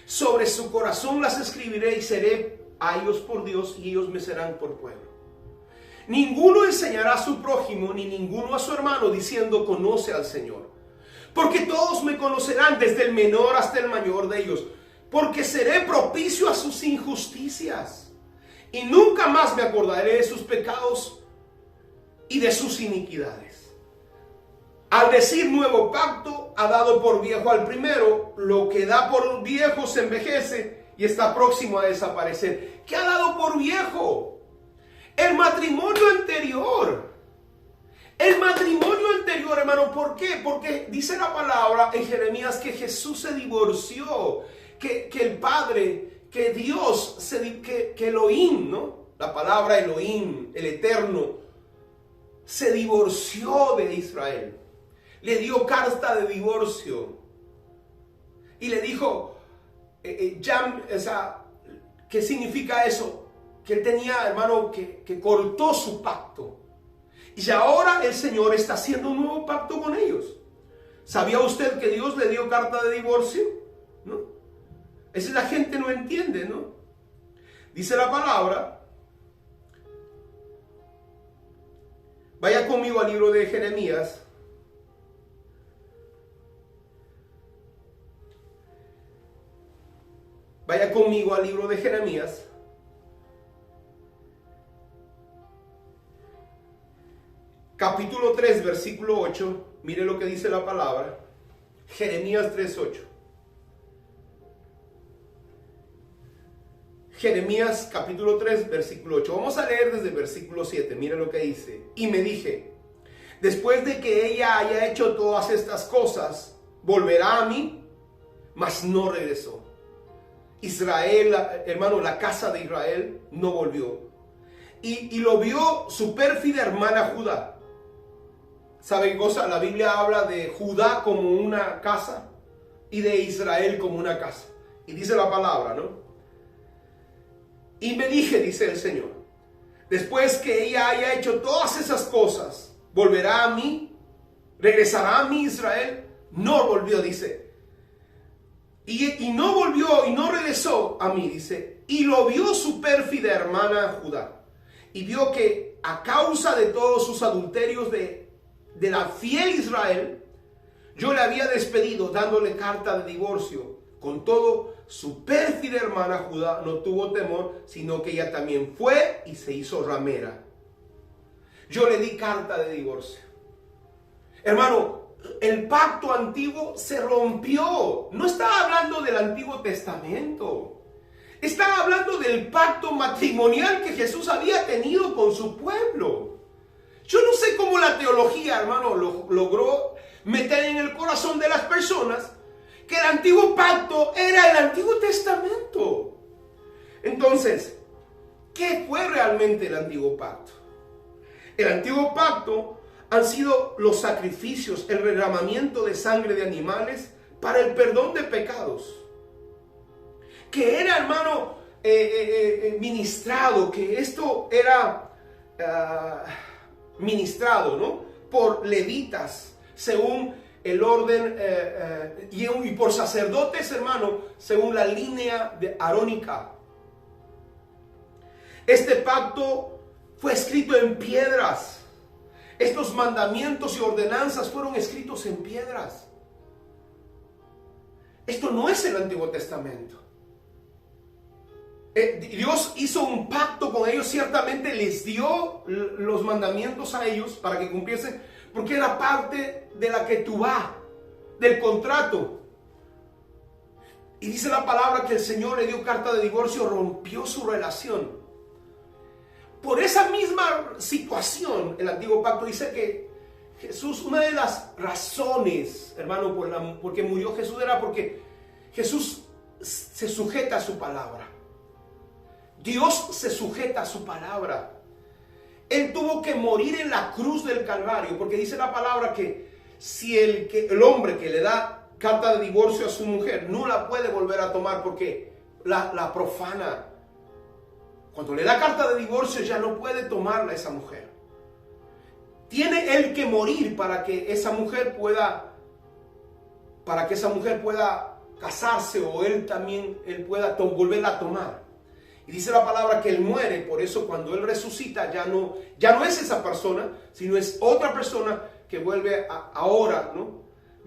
sobre su corazón las escribiré y seré a ellos por Dios y ellos me serán por pueblo. Ninguno enseñará a su prójimo ni ninguno a su hermano diciendo: conoce al Señor, porque todos me conocerán, desde el menor hasta el mayor de ellos, porque seré propicio a sus injusticias y nunca más me acordaré de sus pecados y de sus iniquidades. Al decir nuevo pacto, ha dado por viejo al primero. Lo que da por viejo se envejece y está próximo a desaparecer. ¿Qué ha dado por viejo? El matrimonio anterior. El matrimonio anterior, hermano. ¿Por qué? Porque dice la palabra en Jeremías que Jesús se divorció. Que el Padre, que Dios, que Elohim, ¿no? La palabra Elohim, el Eterno, se divorció de Israel. Le dio carta de divorcio. Y le dijo, ¿qué significa eso? Que él tenía, hermano, que cortó su pacto. Y ahora el Señor está haciendo un nuevo pacto con ellos. ¿Sabía usted que Dios le dio carta de divorcio? ¿No? Esa la gente no entiende, ¿no? Dice la palabra. Vaya conmigo al libro de Jeremías. Vaya conmigo al libro de Jeremías. Capítulo 3, versículo 8. Mire lo que dice la palabra. Jeremías 3:8. Jeremías capítulo 3, versículo 8. Vamos a leer desde el versículo 7. Mira lo que dice. Y me dije, después de que ella haya hecho todas estas cosas, volverá a mí, mas no regresó. Israel, hermano, la casa de Israel no volvió. Y lo vio su pérfida hermana Judá. ¿Sabe qué cosa? La Biblia habla de Judá como una casa y de Israel como una casa. Y dice la palabra, ¿no? Y me dije, dice el Señor, después que ella haya hecho todas esas cosas, ¿volverá a mí? ¿Regresará a mí Israel? No volvió, dice. Y no volvió y no regresó a mí, dice. Y lo vio su pérfida hermana Judá. Y vio que a causa de todos sus adulterios de la fiel Israel, yo le había despedido dándole carta de divorcio. Con todo, su pérfida hermana Judá no tuvo temor, sino que ella también fue y se hizo ramera. Yo le di carta de divorcio. Hermano, el pacto antiguo se rompió. No estaba hablando del Antiguo Testamento. Estaba hablando del pacto matrimonial que Jesús había tenido con su pueblo. Yo no sé cómo la teología, hermano, logró meter en el corazón de las personas que el antiguo pacto era el Antiguo Testamento. Entonces, ¿qué fue realmente el antiguo pacto? El antiguo pacto han sido los sacrificios, el derramamiento de sangre de animales para el perdón de pecados. Que era, hermano, ministrado, que esto era ministrado, ¿no? Por levitas, según el orden, y por sacerdotes, hermano, según la línea arónica. Este pacto fue escrito en piedras. Estos mandamientos y ordenanzas fueron escritos en piedras. Esto no es el Antiguo Testamento. Dios hizo un pacto con ellos, ciertamente les dio los mandamientos a ellos para que cumpliesen, porque era parte de la ketubá, del contrato. Y dice la palabra que el Señor le dio carta de divorcio, rompió su relación. Por esa misma situación, el antiguo pacto dice que Jesús, una de las razones, hermano, porque murió Jesús, era porque Jesús se sujeta a su palabra. Dios se sujeta a su palabra. Él tuvo que morir en la cruz del Calvario, porque dice la palabra que si el hombre que le da carta de divorcio a su mujer no la puede volver a tomar porque la profana. Cuando le da carta de divorcio ya no puede tomarla esa mujer. Tiene él que morir para que esa mujer pueda casarse, o él pueda volverla a tomar. Y dice la palabra que él muere, por eso cuando él resucita ya no es esa persona, sino es otra persona que vuelve ahora, ¿no?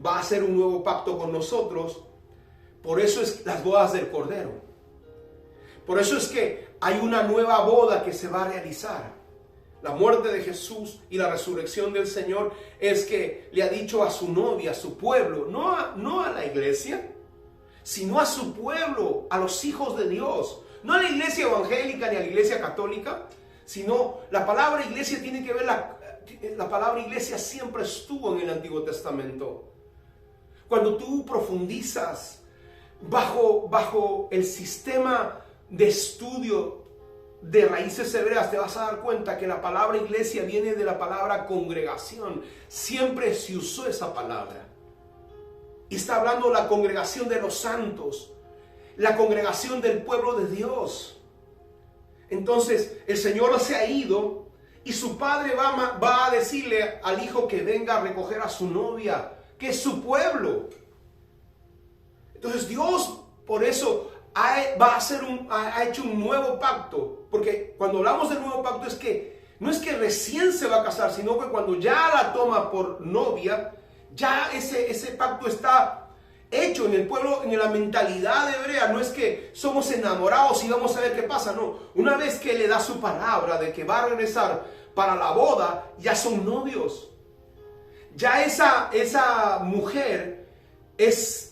Va a hacer un nuevo pacto con nosotros. Por eso es las bodas del Cordero. Por eso es que hay una nueva boda que se va a realizar. La muerte de Jesús y la resurrección del Señor es que le ha dicho a su novia, a su pueblo, no a la iglesia, sino a su pueblo, a los hijos de Dios. No a la iglesia evangélica ni a la iglesia católica, sino la palabra iglesia tiene que ver, la palabra iglesia siempre estuvo en el Antiguo Testamento. Cuando tú profundizas bajo el sistema de estudio de raíces hebreas, te vas a dar cuenta que la palabra iglesia viene de la palabra congregación. Siempre se usó esa palabra. Y está hablando de la congregación de los santos, la congregación del pueblo de Dios. Entonces el Señor se ha ido y su padre va a decirle al hijo que venga a recoger a su novia, que es su pueblo. Entonces Dios por eso ha hecho un nuevo pacto. Porque cuando hablamos del nuevo pacto no es que recién se va a casar, sino que cuando ya la toma por novia, ya ese pacto está hecho en el pueblo, en la mentalidad hebrea. No es que somos enamorados y vamos a ver qué pasa, no. Una vez que le da su palabra de que va a regresar para la boda, ya son novios. Ya esa mujer es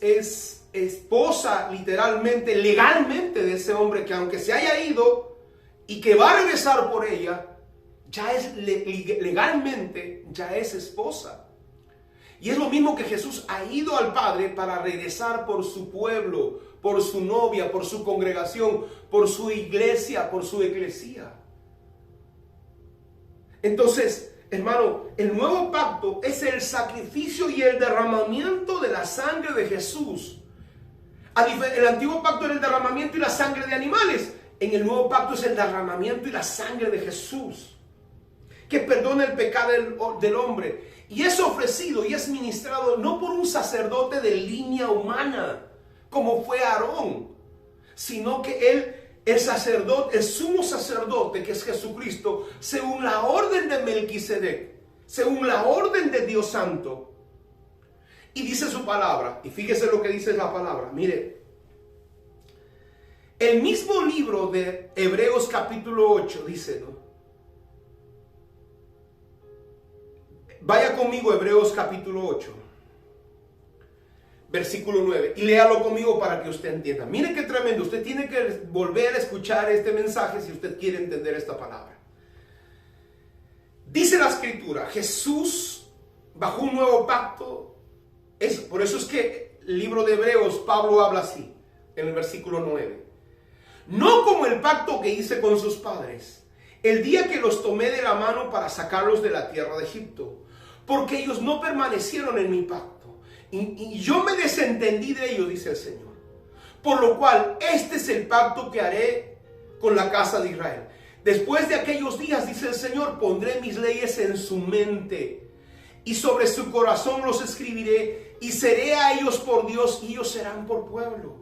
esposa literalmente, legalmente de ese hombre que aunque se haya ido y que va a regresar por ella, ya es legalmente, ya es esposa. Y es lo mismo que Jesús ha ido al Padre para regresar por su pueblo, por su novia, por su congregación, por su iglesia, por su eclesía. Entonces, hermano, el nuevo pacto es el sacrificio y el derramamiento de la sangre de Jesús. El antiguo pacto era el derramamiento y la sangre de animales. En el nuevo pacto es el derramamiento y la sangre de Jesús, que perdona el pecado del hombre. Y es ofrecido y es ministrado no por un sacerdote de línea humana, como fue Aarón, sino que él, el sacerdote, el sumo sacerdote, que es Jesucristo, según la orden de Melquisedec, según la orden de Dios Santo. Y dice su palabra, y fíjese lo que dice la palabra, mire, el mismo libro de Hebreos capítulo 8 dice, ¿no? Vaya conmigo Hebreos capítulo 8, versículo 9, y léalo conmigo para que usted entienda. Mire qué tremendo, usted tiene que volver a escuchar este mensaje si usted quiere entender esta palabra. Dice la escritura, Jesús bajo un nuevo pacto, por eso es que el libro de Hebreos, Pablo habla así, en el versículo 9. No como el pacto que hice con sus padres, el día que los tomé de la mano para sacarlos de la tierra de Egipto, porque ellos no permanecieron en mi pacto, y yo me desentendí de ellos, dice el Señor. Por lo cual, este es el pacto que haré con la casa de Israel. Después de aquellos días, dice el Señor, pondré mis leyes en su mente, y sobre su corazón los escribiré, y seré a ellos por Dios, y ellos serán por pueblo.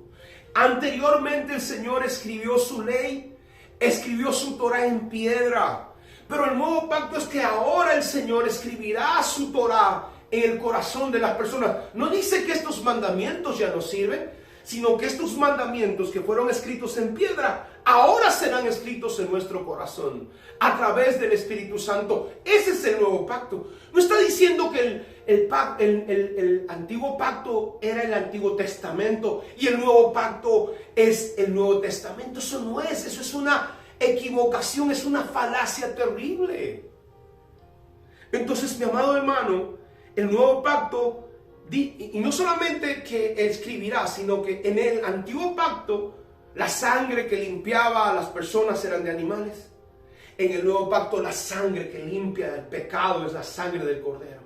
Anteriormente el Señor escribió su ley, escribió su Torah en piedra. Pero el nuevo pacto es que ahora el Señor escribirá su Torah en el corazón de las personas. No dice que estos mandamientos ya no sirven, sino que estos mandamientos que fueron escritos en piedra, ahora serán escritos en nuestro corazón, a través del Espíritu Santo. Ese es el nuevo pacto. No está diciendo que el antiguo pacto era el Antiguo Testamento y el nuevo pacto es el Nuevo Testamento. Eso no es, eso es una equivocación, es una falacia terrible. Entonces, mi amado hermano, el nuevo pacto, y no solamente que escribirá, sino que en el antiguo pacto la sangre que limpiaba a las personas eran de animales. En el nuevo pacto la sangre que limpia el pecado es la sangre del Cordero.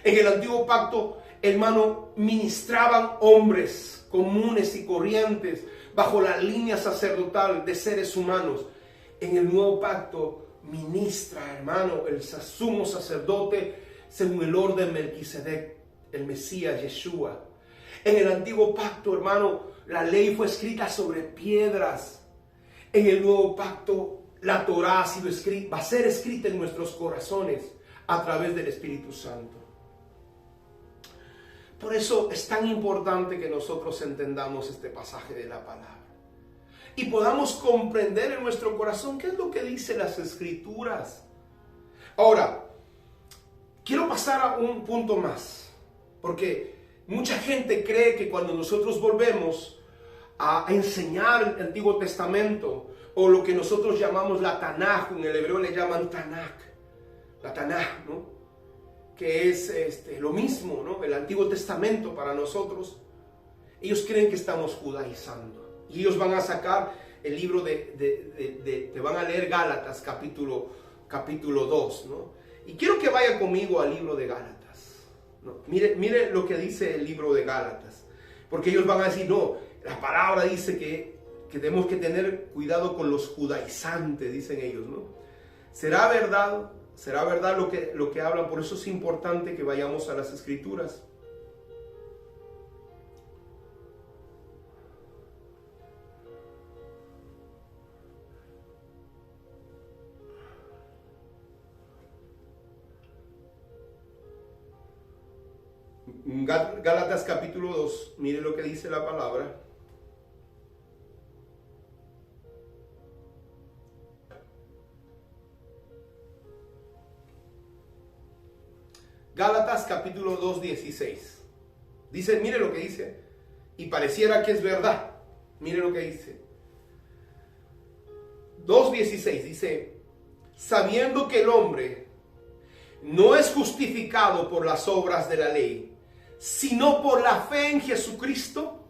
En el antiguo pacto, hermano, ministraban hombres comunes y corrientes bajo la línea sacerdotal de seres humanos. En el nuevo pacto ministra, hermano, el sumo sacerdote según el orden Melquisedec, el Mesías Yeshua. En el antiguo pacto, hermano, la ley fue escrita sobre piedras. En el nuevo pacto, la Torah ha sido escrita, va a ser escrita en nuestros corazones a través del Espíritu Santo. Por eso es tan importante que nosotros entendamos este pasaje de la palabra y podamos comprender en nuestro corazón qué es lo que dicen las Escrituras. Ahora, quiero pasar a un punto más, porque mucha gente cree que cuando nosotros volvemos a enseñar el Antiguo Testamento, o lo que nosotros llamamos la Tanaj, en el hebreo le llaman Tanaj, la Tanaj, ¿no? Que es lo mismo, ¿no? El Antiguo Testamento para nosotros. Ellos creen que estamos judaizando. Y ellos van a sacar el libro te van a leer Gálatas capítulo 2, ¿no? Y quiero que vaya conmigo al libro de Gálatas, ¿no? Mire lo que dice el libro de Gálatas. Porque ellos van a decir, no, la palabra dice que tenemos que tener cuidado con los judaizantes, dicen ellos, ¿no? ¿Será verdad lo que hablan? Por eso es importante que vayamos a las Escrituras. Gálatas capítulo 2, mire lo que dice la palabra. Gálatas capítulo 2, 16. Dice, mire lo que dice. y pareciera que es verdad. Mire lo que dice. 2:16 dice, sabiendo que el hombre no es justificado por las obras de la ley, sino por la fe en Jesucristo,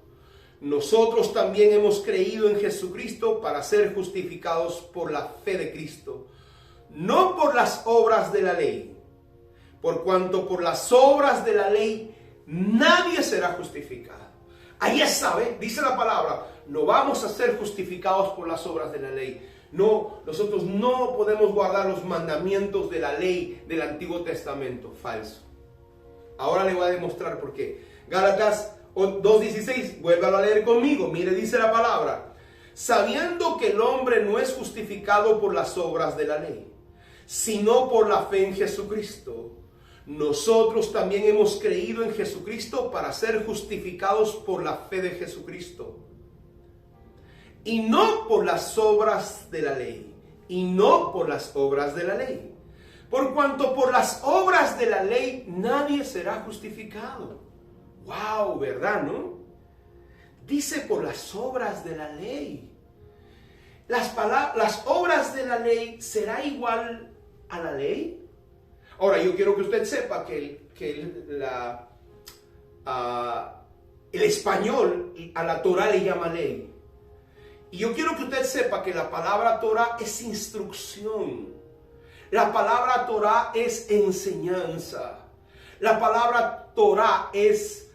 nosotros también hemos creído en Jesucristo para ser justificados por la fe de Cristo, no por las obras de la ley, por cuanto por las obras de la ley nadie será justificado. Ahí está, ¿eh? Dice la palabra, no vamos a ser justificados por las obras de la ley. No, nosotros no podemos guardar los mandamientos de la ley del Antiguo Testamento. Falso. Ahora le voy a demostrar por qué. Gálatas 2:16, vuélvalo a leer conmigo. Mire, dice la palabra, sabiendo que el hombre no es justificado por las obras de la ley, sino por la fe en Jesucristo, nosotros también hemos creído en Jesucristo para ser justificados por la fe de Jesucristo. Y no por las obras de la ley. Y no por las obras de la ley. Por cuanto por las obras de la ley nadie será justificado. ¡Wow! ¿Verdad, no? Dice por las obras de la ley. Las obras de la ley, ¿será igual a la ley? Ahora, yo quiero que usted sepa que el español a la Torah le llama ley. Y yo quiero que usted sepa que la palabra Torah es instrucción. La palabra Torah es enseñanza. La palabra Torah es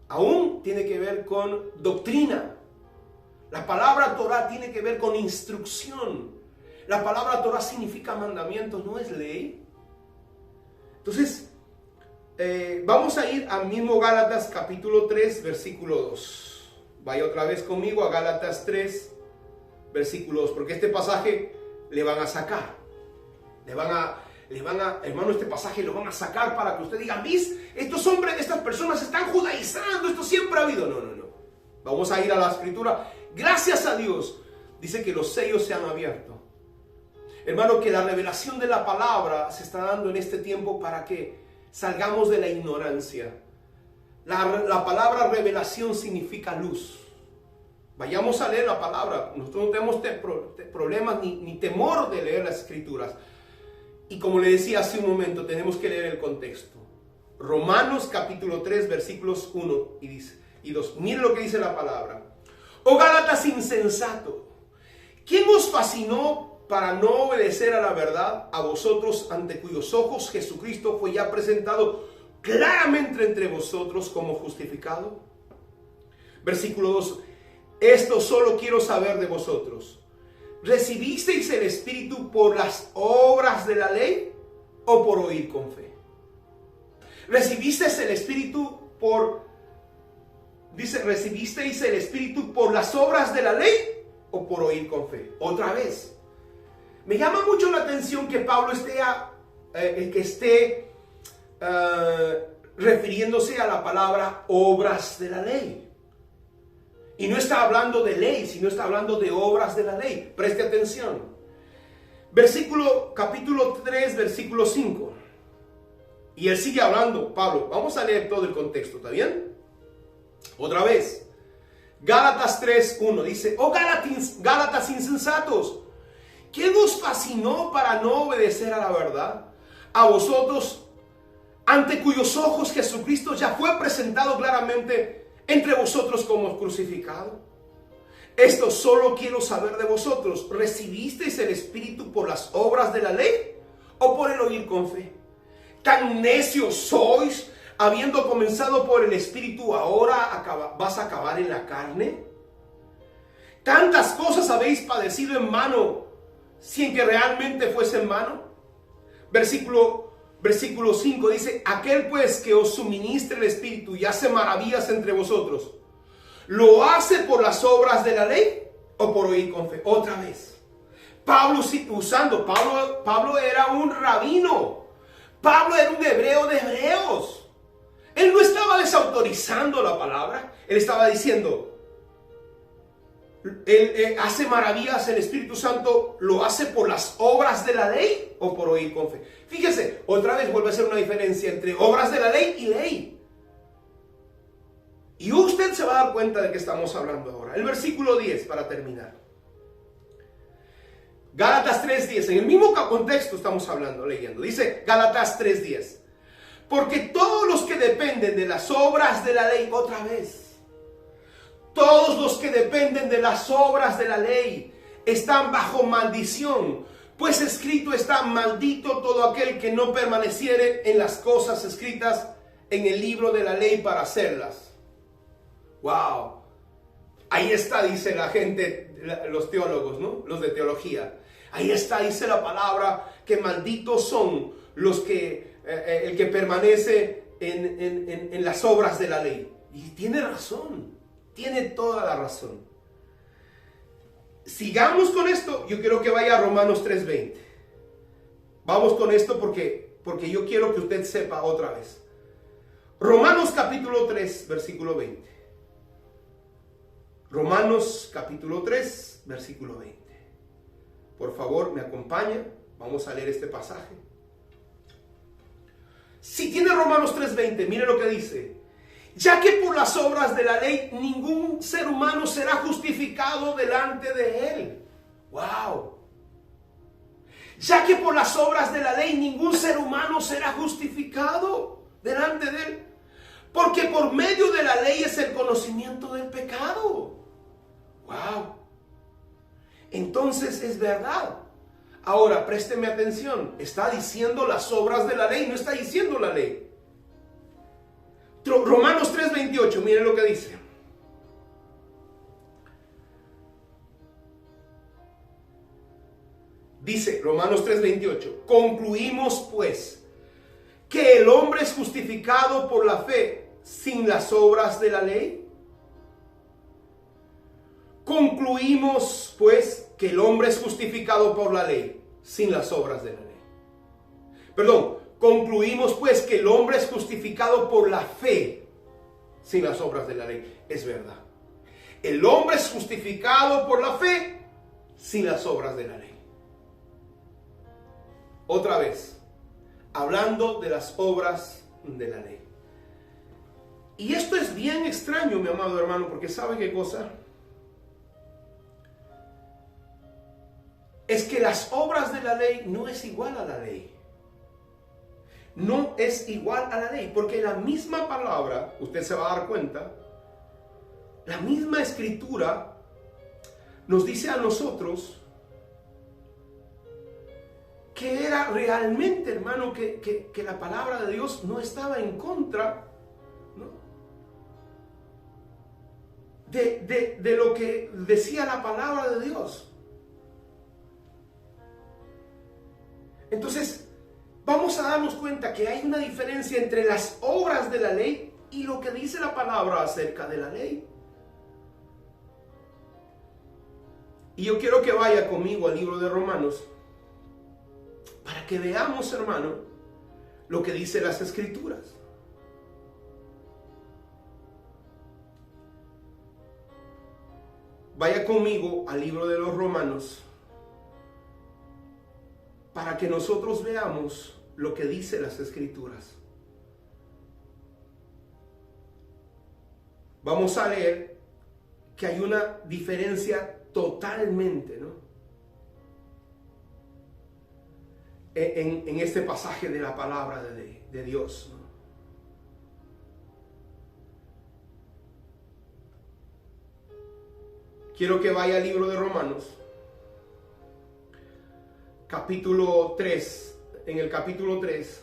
aún tiene que ver con doctrina. La palabra Torah tiene que ver con instrucción. La palabra Torah significa mandamientos, no es ley. Entonces, vamos a ir al mismo Gálatas capítulo 3, versículo 2. Vaya otra vez conmigo a Gálatas 3, versículo 2, porque este pasaje le van a sacar. Hermano, este pasaje lo van a sacar para que usted diga, ¿vis? Estos hombres, estas personas están judaizando, esto siempre ha habido. No. Vamos a ir a la escritura. Gracias a Dios, dice que los sellos se han abierto. Hermano, que la revelación de la palabra se está dando en este tiempo para que salgamos de la ignorancia. La palabra revelación significa luz. Vayamos a leer la palabra. Nosotros no tenemos problemas ni temor de leer las escrituras. Y como le decía hace un momento, tenemos que leer el contexto. Romanos capítulo 3, versículos 1 y 2. Mire lo que dice la palabra. Oh Gálatas insensato, ¿quién os fascinó para no obedecer a la verdad, a vosotros ante cuyos ojos Jesucristo fue ya presentado claramente entre vosotros como justificado? Versículo 2. Esto solo quiero saber de vosotros. ¿Recibisteis el Espíritu por las obras de la ley o por oír con fe? ¿Recibisteis el Espíritu ¿recibisteis el Espíritu por las obras de la ley o por oír con fe? Otra vez. Me llama mucho la atención que Pablo esté refiriéndose a la palabra obras de la ley. Y no está hablando de ley, sino está hablando de obras de la ley. Preste atención. Capítulo 3, versículo 5. Y él sigue hablando, Pablo. Vamos a leer todo el contexto, ¿está bien? Otra vez. Gálatas 3, 1 dice, oh Gálatas insensatos, ¿quién os fascinó para no obedecer a la verdad? A vosotros, ante cuyos ojos Jesucristo ya fue presentado claramente entre vosotros como crucificado. Esto solo quiero saber de vosotros. ¿Recibisteis el Espíritu por las obras de la ley o por el oír con fe? ¿Tan necios sois? Habiendo comenzado por el Espíritu, ahora vas a acabar en la carne. ¿Tantas cosas habéis padecido en vano, sin que realmente fuese en vano? Versículo 5 dice, aquel pues que os suministra el Espíritu y hace maravillas entre vosotros, ¿lo hace por las obras de la ley o por oír con fe? Otra vez. Pablo era un rabino. Pablo era un hebreo de hebreos. Él no estaba desautorizando la palabra. Él estaba diciendo, Él hace maravillas, el Espíritu Santo lo hace por las obras de la ley o por oír con fe. Fíjese, otra vez vuelve a ser una diferencia entre obras de la ley y ley. Y usted se va a dar cuenta de qué estamos hablando ahora. El versículo 10 para terminar. Gálatas 3:10, en el mismo contexto estamos hablando, leyendo. Dice Gálatas 3:10. Porque todos los que dependen de las obras de la ley, otra vez. Todos los que dependen de las obras de la ley están bajo maldición, pues escrito está: maldito todo aquel que no permaneciere en las cosas escritas en el libro de la ley para hacerlas. Wow. Ahí está, dice la gente, los teólogos, ¿no? Los de teología. Ahí está, dice la palabra, que malditos son los que, el que permanece en las obras de la ley. Y tiene razón. Tiene toda la razón. Sigamos con esto. Yo quiero que vaya a Romanos 3:20. Vamos con esto porque yo quiero que usted sepa otra vez. Romanos capítulo 3, versículo 20. Romanos capítulo 3, versículo 20. Por favor, me acompaña. Vamos a leer este pasaje. Si tiene Romanos 3:20, mire lo que dice. Ya que por las obras de la ley ningún ser humano será justificado delante de él. ¡Wow! Ya que por las obras de la ley ningún ser humano será justificado delante de él. Porque por medio de la ley es el conocimiento del pecado. ¡Wow! Entonces es verdad. Ahora, présteme atención. Está diciendo las obras de la ley, no está diciendo la ley. Romanos 3:28, miren lo que dice. Dice Romanos 3:28, concluimos pues que el hombre es justificado por la fe sin las obras de la ley. Concluimos pues que el hombre es justificado por la ley sin las obras de la ley. Perdón. Concluimos pues que el hombre es justificado por la fe sin las obras de la ley. Es verdad. El hombre es justificado por la fe sin las obras de la ley. Otra vez, hablando de las obras de la ley. Y esto es bien extraño, mi amado hermano, porque ¿sabe qué cosa? Es que las obras de la ley no es igual a la ley. No es igual a la ley, porque la misma palabra, usted se va a dar cuenta, la misma escritura nos dice a nosotros que era realmente, hermano, que la palabra de Dios no estaba en contra, ¿no?, de lo que decía la palabra de Dios. Entonces, vamos a darnos cuenta que hay una diferencia entre las obras de la ley y lo que dice la palabra acerca de la ley. Y yo quiero que vaya conmigo al libro de Romanos para que veamos, hermano, lo que dice las Escrituras. Vaya conmigo al libro de los Romanos para que nosotros veamos lo que dice las Escrituras. Vamos a leer que hay una diferencia totalmente, ¿no?, en este pasaje de la palabra de Dios, ¿no? Quiero que vaya al libro de Romanos, capítulo 3, en el capítulo 3,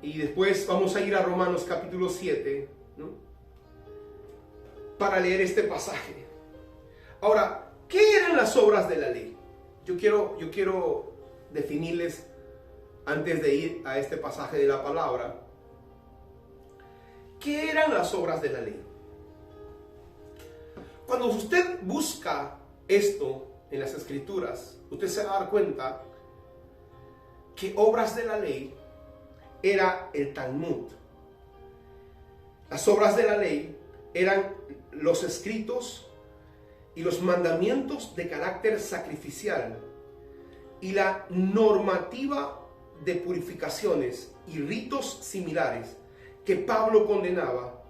y después vamos a ir a Romanos capítulo 7, ¿no?, para leer este pasaje. Ahora, ¿qué eran las obras de la ley? Yo quiero definirles, antes de ir a este pasaje de la palabra, ¿qué eran las obras de la ley? Cuando usted busca esto en las Escrituras, usted se va a dar cuenta que obras de la ley era el Talmud. Las obras de la ley eran los escritos y los mandamientos de carácter sacrificial y la normativa de purificaciones y ritos similares que Pablo condenaba,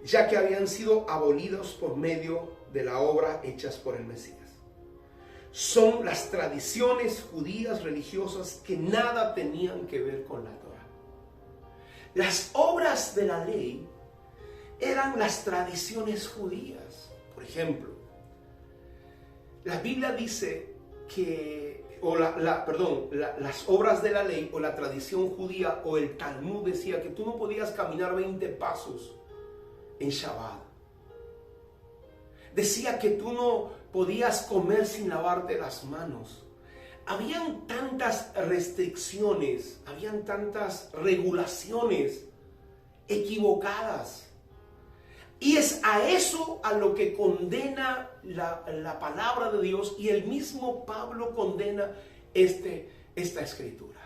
ya que habían sido abolidos por medio de la obra hechas por el Mesías. Son las tradiciones judías religiosas que nada tenían que ver con la Torá. Las obras de la ley eran las tradiciones judías. Por ejemplo, la Biblia dice que, las obras de la ley o la tradición judía o el Talmud decía que tú no podías caminar 20 pasos en Shabbat. Decía que tú no podías comer sin lavarte las manos. Habían tantas restricciones, habían tantas regulaciones equivocadas. Y es a eso a lo que condena la palabra de Dios, y el mismo Pablo condena esta escritura.